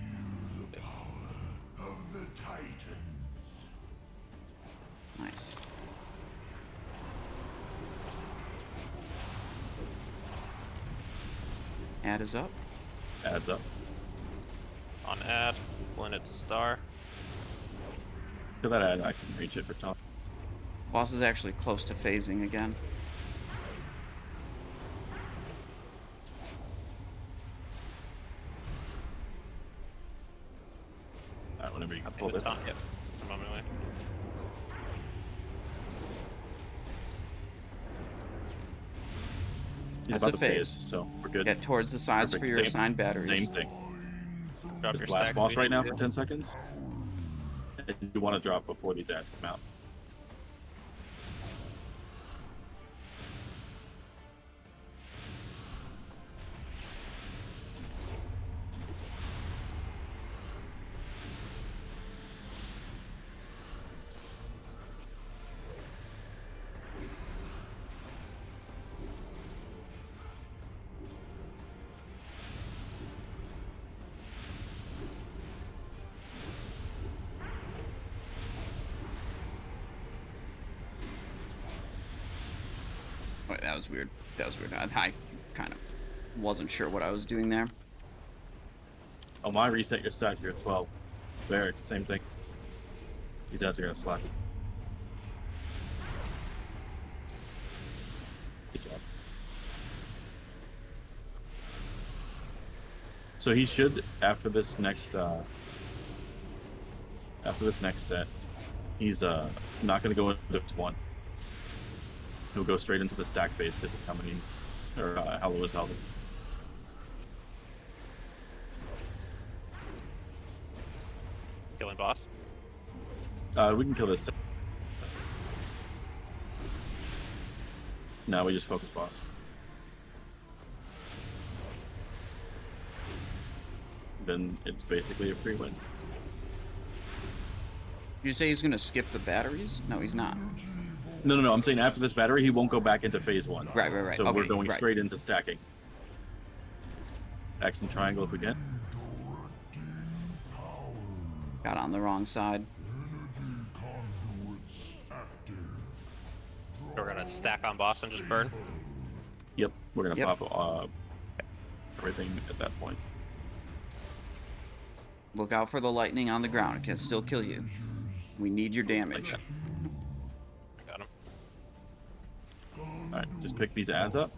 Nice. Ad is up. Adds up. On ad, pulling it to star. Kill that ad. I can reach it for top. Boss is actually close to phasing again. Alright, whenever you can pull Pull it. it on. Yep. I'm on my way. He's That's about a to phase, phase. so we're good. Get towards the sides Perfect. for your Same- assigned batteries. Same thing. Drop Just your blast stacks boss if right you now need for to. 10 seconds. And you want to drop before these ads come out. Wait, that was weird. That was weird. I kind of wasn't sure what I was doing there. Oh my, reset your stack. You're at 12. Barracks, same thing. These ads are going to slack. Good job. So he should, after this next set, he's not going to go into one. He'll go straight into the stack phase because of how many, or how low is health. Killing boss. We can kill this. Now we just focus boss. Then it's basically a free win. Did you say he's gonna skip the batteries? No, he's not. No. I'm saying after this battery, he won't go back into phase 1. Right. So Okay, we're going right. straight into stacking. X and triangle if we can. Got on the wrong side. We're gonna stack on boss and just burn. Yep, we're gonna Yep. pop everything at that point. Look out for the lightning on the ground. It can still kill you. We need your damage. Got him. All right, just pick these ads up.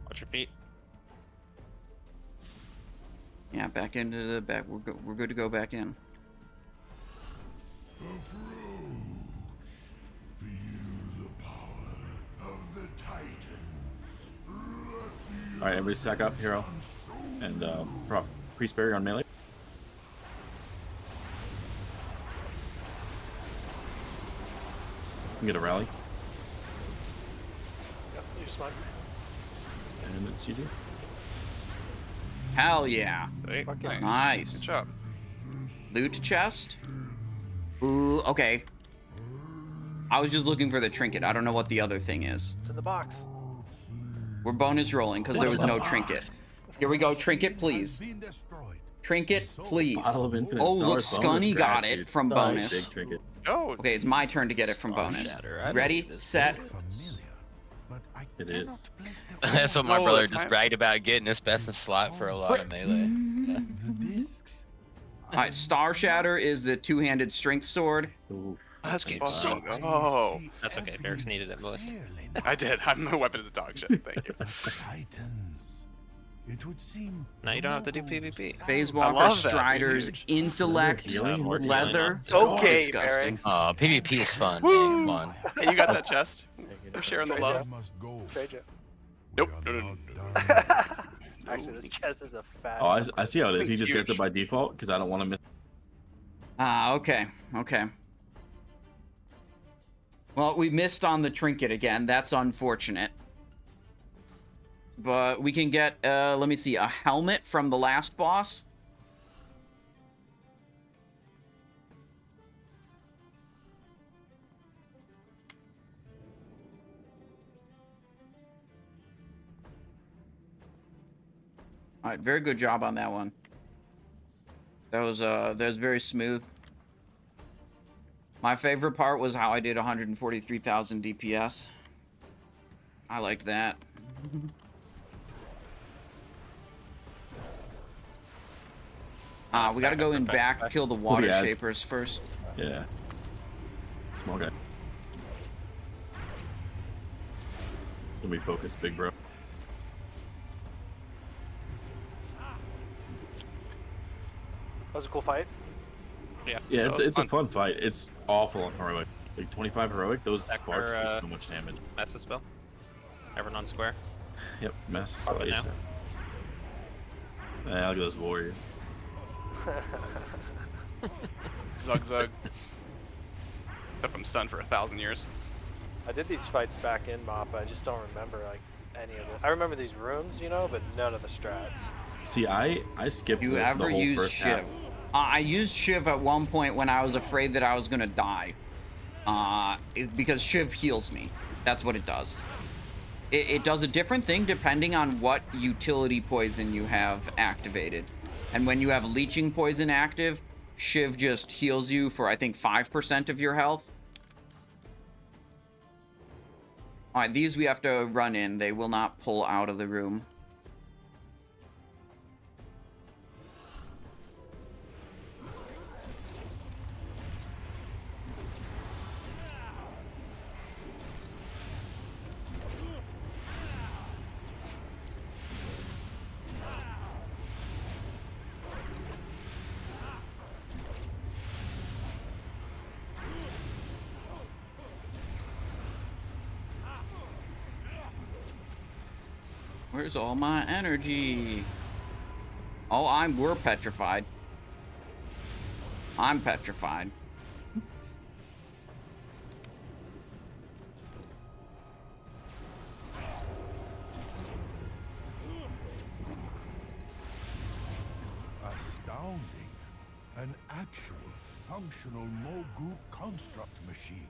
Watch your feet. Yeah, back into the back. We're good to go back in. All right, everybody stack up, hero, and prop priest barrier on melee. You can get a rally, Yep, use mine. and it's GG. Hell yeah. Sweet. Fuck yeah. Nice. Good job. Loot chest. Ooh, okay. I was just looking for the trinket. I don't know what the other thing is. It's in the box. We're bonus rolling because there was no trinket. Here we go. Trinket, please. Trinket, please. Bottle of infinite Oh, look, stars, bonus Scunny got scratch, it dude. from Nice. bonus. Big trinket. Oh. Okay, it's my turn to get it from bonus. Ready, set. It is. That's what my No, brother that's just fine. bragged about, getting his best in slot for a lot of melee. Yeah. All right, Star Shatter is the two-handed strength sword. Ooh. Let's Okay, so go. That's okay. Barracks needed it most. I did. My weapon is dog shit. Thank you. Titans. It would seem Now you don't have to do PvP. Phase I Walker, love that, Striders, dude. intellect, Healing? We're leather. It's okay, Disgusting. Barracks. PvP is fun, Woo! man. Come on. Hey, you got that chest? We're sharing the Trade love. must go. Trade you. Nope. We No, are no, not no. done. Actually, this chest is a fat. Oh, I see how it is. He It's just gets it huge. by default because I don't want to miss. Okay, okay. Well, we missed on the trinket again. That's unfortunate. But we can get, let me see, a helmet from the last boss. All right, very good job on that one. That was very smooth. My favorite part was how I did 143,000 DPS. I liked that. We gotta go in back, kill the water Yeah. shapers first. Yeah. Small guy. Let me focus, big bro. That was a cool fight. Yeah. Yeah, That was it's a fun. fun fight. It's awful on heroic. Like 25 heroic, those Back sparks for, do so much damage. Mesa spell. Everyone on square. Yep, mess. Pop it now. Yeah, look at those warriors. Zug zug. Hope I'm stunned for 1,000 years. I did these fights back in MOP. I just don't remember like any of it. I remember these rooms, you know, but none of the strats. See, I skipped You the ever whole use first half. Shiv? I used Shiv at one point when I was afraid that I was gonna die. Because Shiv heals me. That's what it does. It does a different thing depending on what utility poison you have activated. And when you have leeching poison active, Shiv just heals you for, I think, 5% of your health. Alright, these we have to run in. They will not pull out of the room. Where's all my energy? Oh, we're petrified. I'm petrified. Astounding. An actual functional Mogu construct machine.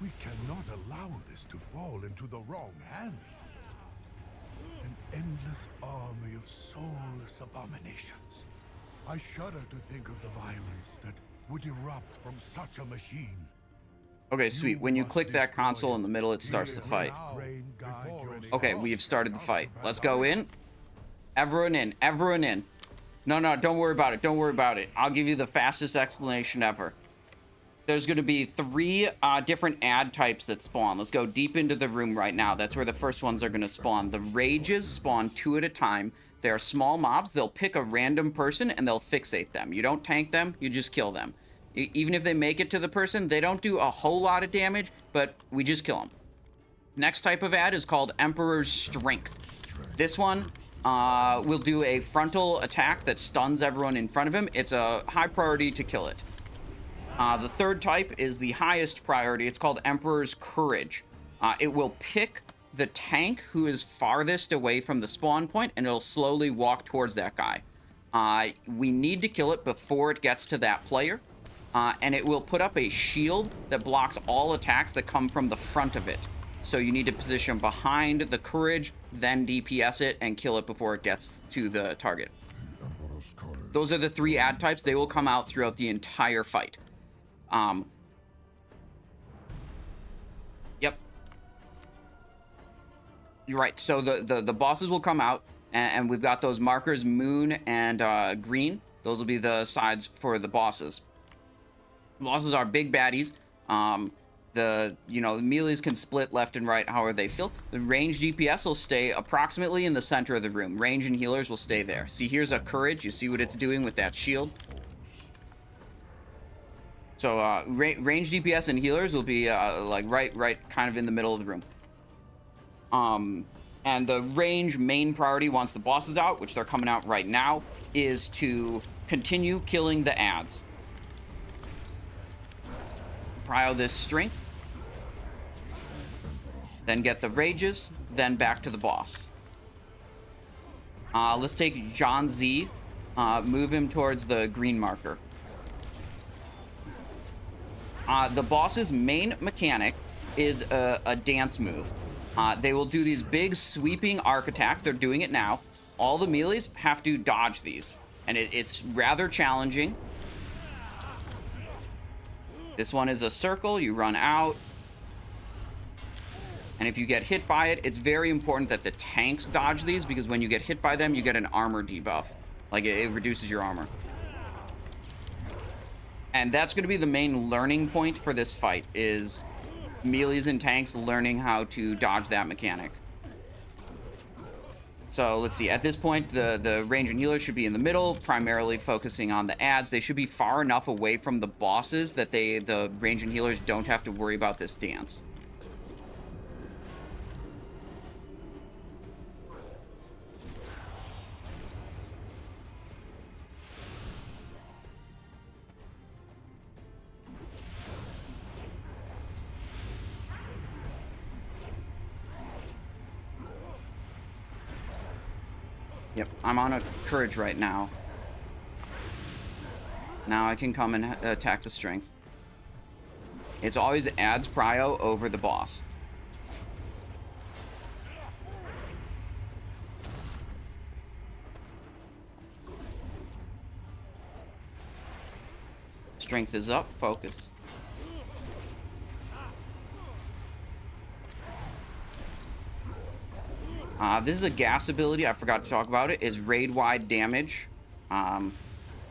We cannot allow this to fall into the wrong hands. An endless army of soulless abominations. I shudder to think of the violence that would erupt from such a machine. Okay, sweet. When you click that console in the middle, it starts the fight. Okay, we have started the fight. Let's go in. Everyone in. Everyone in. No, don't worry about it. Don't worry about it. I'll give you the fastest explanation ever. There's going to be 3 different ad types that spawn. Let's go deep into the room right now. That's where the first ones are going to spawn. The rages spawn 2 at a time. They are small mobs. They'll pick a random person and they'll fixate them. You don't tank them. You just kill them. Even if they make it to the person, they don't do a whole lot of damage, but we just kill them. Next type of ad is called Emperor's Strength. This one will do a frontal attack that stuns everyone in front of him. It's a high priority to kill it. The third type is the highest priority. It's called Emperor's Courage. It will pick the tank who is farthest away from the spawn point, and it'll slowly walk towards that guy. We need to kill it before it gets to that player. And it will put up a shield that blocks all attacks that come from the front of it. So you need to position behind the Courage, then DPS it, and kill it before it gets to the target. Those are the 3 ad types. They will come out throughout the entire fight. You're right. So the bosses will come out, and we've got those markers, moon and green. Those will be the sides for the bosses. Bosses are big baddies. The melees can split left and right however they feel. The range DPS will stay approximately in the center of the room. Range and healers will stay there. See, here's a courage. You see what it's doing with that shield. So range DPS and healers will be like right kind of in the middle of the room. And the range main priority once the boss is out, which they're coming out right now, is to continue killing the ads. Prio this strength. Then get the rages, then back to the boss. Let's take John Z, move him towards the green marker. The boss's main mechanic is a dance move. They will do these big sweeping arc attacks. They're doing it now. All the melees have to dodge these, and it's rather challenging. This one is a circle. You run out, and if you get hit by it, it's very important that the tanks dodge these, because when you get hit by them, you get an armor debuff. Like, it reduces your armor. And that's going to be the main learning point for this fight, is melees and tanks learning how to dodge that mechanic. So let's see, at this point the range and healers should be in the middle, primarily focusing on the ads. They should be far enough away from the bosses that the range and healers don't have to worry about this dance. Yep, I'm on a courage right now. Now I can come and attack the strength. It's always adds prio over the boss. Strength is up, focus. This is a gas ability, I forgot to talk about it, is raid-wide damage.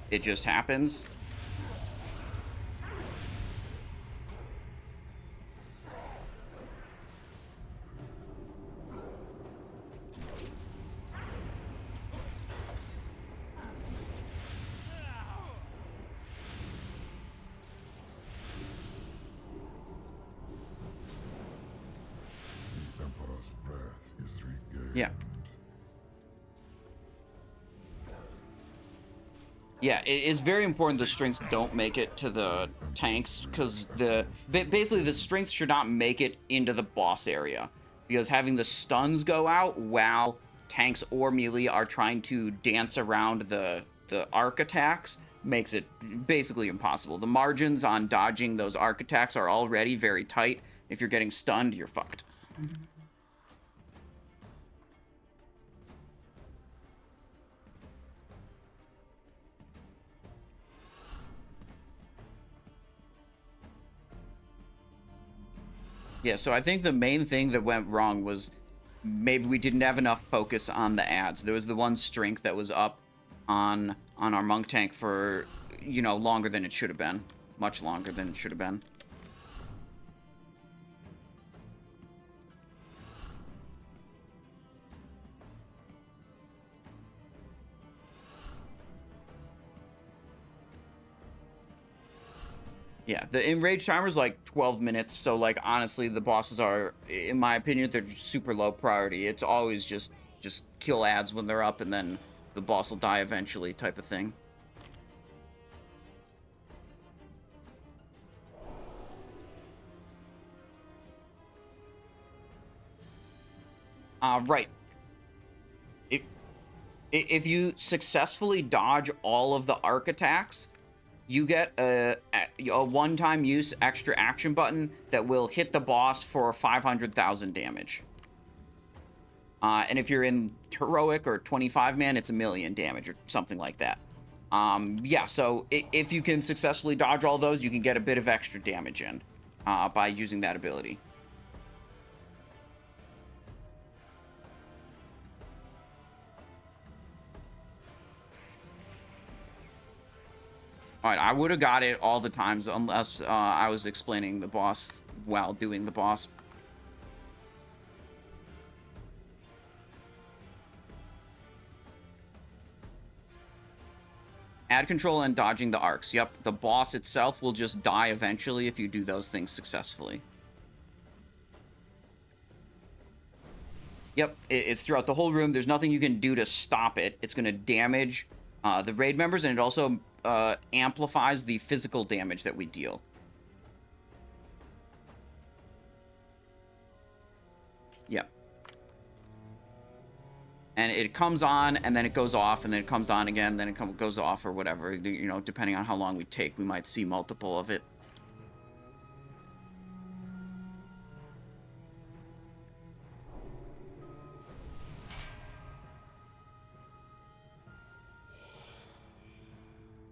It just happens. Yeah. Yeah, it's very important the strengths don't make it to the tanks, because basically the strengths should not make it into the boss area, because having the stuns go out while tanks or melee are trying to dance around the arc attacks makes it basically impossible. The margins on dodging those arc attacks are already very tight. If you're getting stunned, you're fucked. Yeah, so I think the main thing that went wrong was maybe we didn't have enough focus on the ads. There was the one strength that was up on our monk tank for, longer than it should have been. Much longer than it should have been. Yeah, the enrage timer is like 12 minutes, so like honestly the bosses are, in my opinion, they're just super low priority. It's always just kill ads when they're up, and then the boss will die eventually type of thing. Right. If you successfully dodge all of the arc attacks, you get a one-time use extra action button that will hit the boss for 500,000 damage. And if you're in heroic or 25-man, it's 1,000,000 damage or something like that. Yeah, so if you can successfully dodge all those, you can get a bit of extra damage in by using that ability. Alright, I would have got it all the times unless I was explaining the boss while doing the boss. Ad control and dodging the arcs. Yep, the boss itself will just die eventually if you do those things successfully. Yep, it's throughout the whole room. There's nothing you can do to stop it. It's going to damage the raid members, and it also amplifies the physical damage that we deal. Yep. And it comes on, and then it goes off, and then it comes on again, then it goes off, or whatever. You know, depending on how long we take, we might see multiple of it.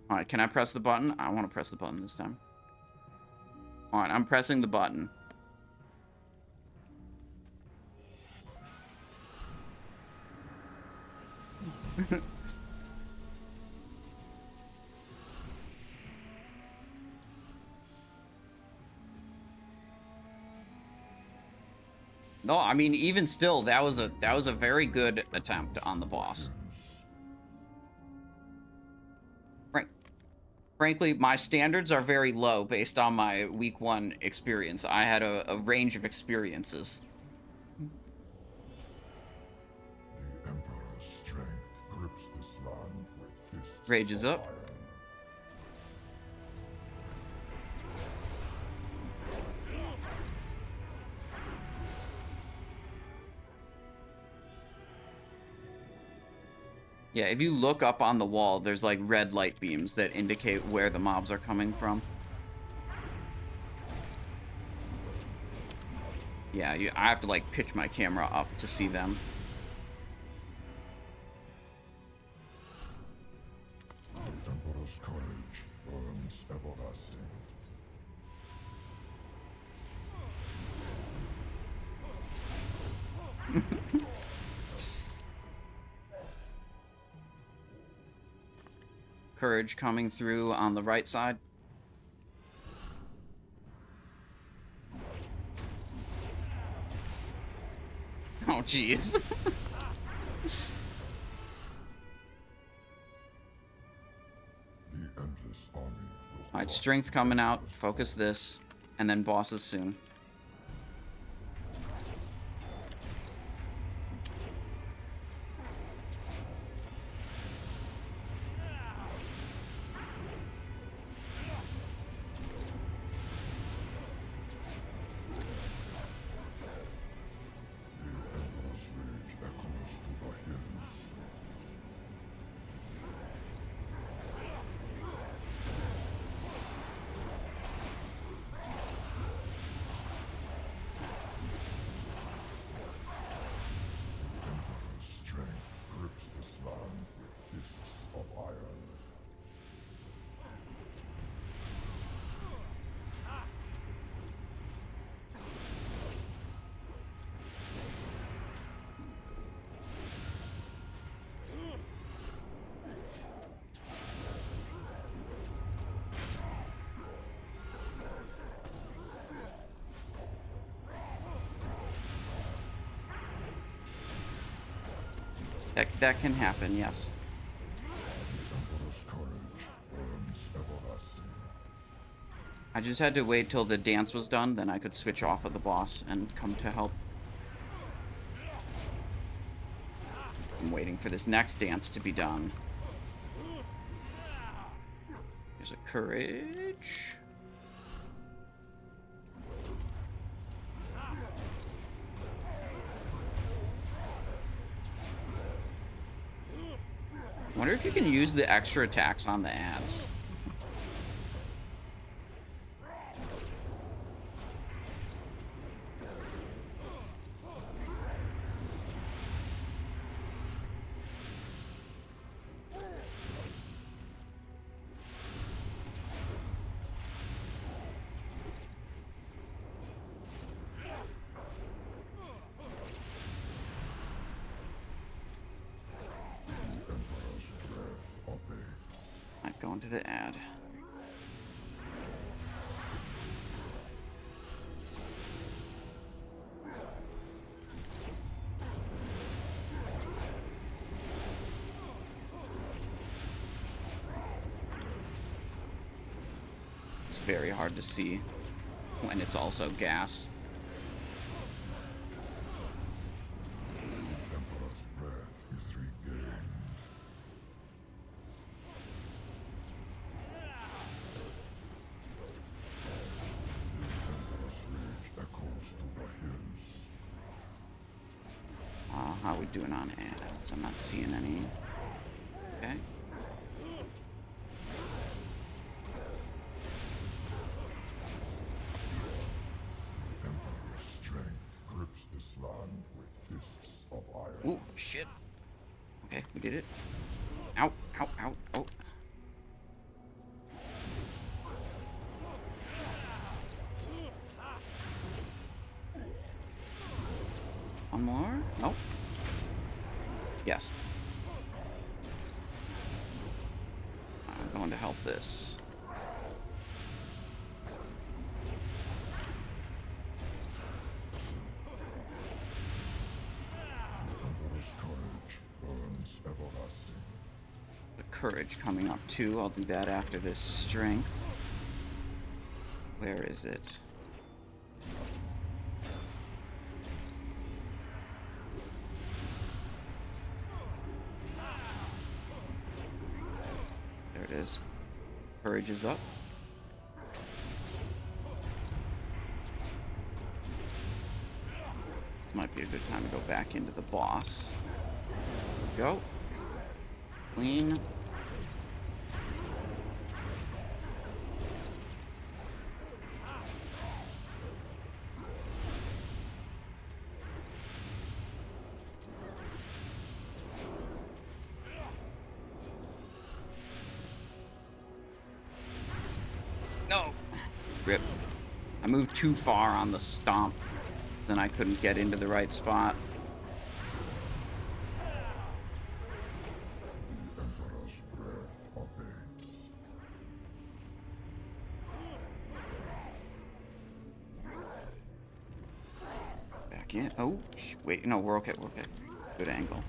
Alright, can I press the button? I want to press the button this time. Alright, I'm pressing the button. No, I mean, even still, that was a very good attempt on the boss. Frankly, my standards are very low based on my week 1 experience. I had a range of experiences. The Emperor's strength grips this land with fists Rage is of up. iron. Yeah, if you look up on the wall, there's like red light beams that indicate where the mobs are coming from. Yeah, I have to like pitch my camera up to see them. The Emperor's courage burns everlasting. Courage coming through on the right side. Oh, jeez. Alright, strength coming out. Focus this. And then bosses soon. That can happen, yes. I just had to wait till the dance was done, then I could switch off of the boss and come to help. I'm waiting for this next dance to be done. There's a courage. I wonder if you can use the extra attacks on the ads. Might go into the ad. It's very hard to see when it's also gas. How are we doing on ads? I'm not seeing any. Okay. Ooh, shit. Okay, we did it. Ow, ow, ow, oh. One more? Nope. Yes. I'm going to help this. The courage coming up too. I'll do that after this strength. Where is it? There it is. Courage is up. This might be a good time to go back into the boss. Go. Clean. No. Rip. I moved too far on the stomp. Then I couldn't get into the right spot. Back in. Oh, wait. No, we're okay. We're okay. Good angle.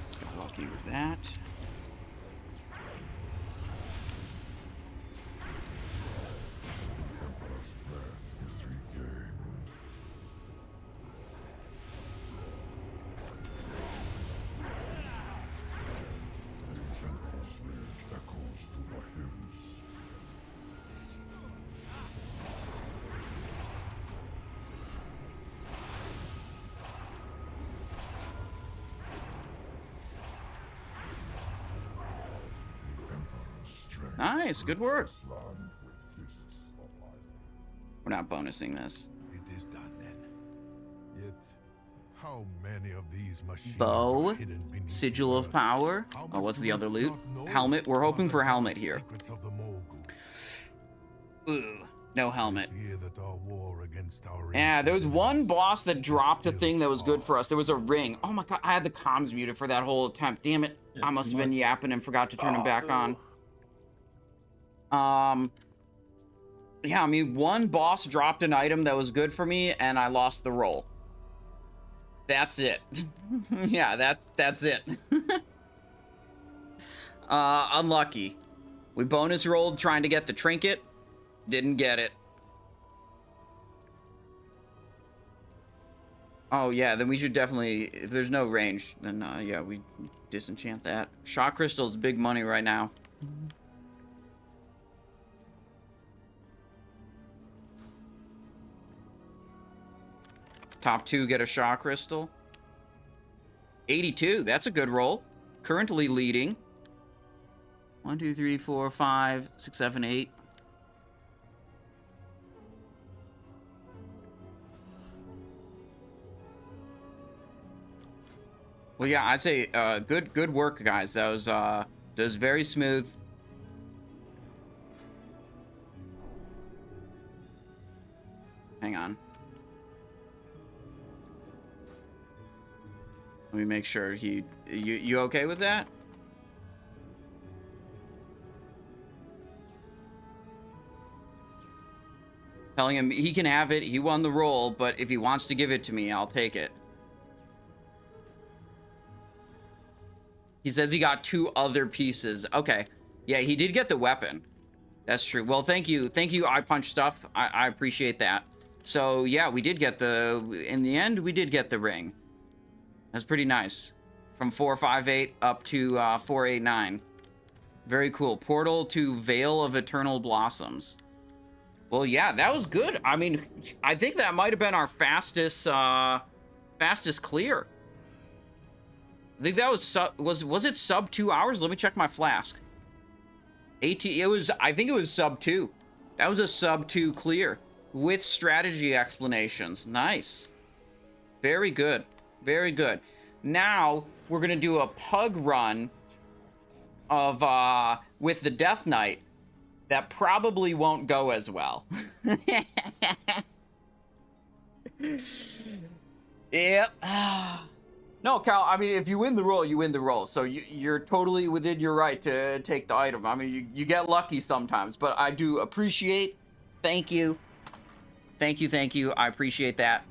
Let's get lucky with that. Nice, good work. We're not bonusing this. It is done then. Yet, how many of these machines Bow, are hidden beneath Sigil the of earth? Power. How Oh, much what's do the we other loot? not know Helmet. We're hoping about for the helmet here. secrets of the Mogu? Ooh, no helmet. Fear that our war against our Yeah, there was ancient one enemies boss that is dropped a still thing that was good for far. us. There was a ring. Oh my god, I had the comms muted for that whole attempt. Damn it. I must have been yapping and forgot to turn him back on. Yeah, I mean, one boss dropped an item that was good for me, and I lost the roll. That's it. Yeah, that's it. Unlucky. We bonus rolled trying to get the trinket. Didn't get it. Oh, yeah, then we should definitely... If there's no range, then, yeah, we disenchant that. Shock Crystal's big money right now. Top 2 get a Shock Crystal. 82, that's a good roll. Currently leading. 1, 2, 3, 4, 5, 6, 7, 8. Well, yeah, I'd say good work, guys. That was very smooth. Hang on. Let me make sure you okay with that? Telling him he can have it. He won the roll, but if he wants to give it to me, I'll take it. He says he got 2 other pieces. Okay. Yeah, he did get the weapon. That's true. Well, thank you. Thank you, I Punch Stuff. I appreciate that. So, yeah, we did get in the end, we did get the ring. That's pretty nice. From 458 up to 489. Very cool. Portal to Veil of Eternal Blossoms. Well, yeah, that was good. I mean, I think that might have been our fastest clear. I think that was it sub 2 hours? Let me check my flask. I think it was sub 2. That was a sub 2 clear with strategy explanations. Nice. Very good. Very good. Now we're gonna do a pug run of with the Death Knight. That probably won't go as well. Yep. No, Cal, I mean, if you win the roll, you win the roll. So you're totally within your right to take the item. I mean, you get lucky sometimes, but I do appreciate. Thank you. Thank you, thank you. I appreciate that.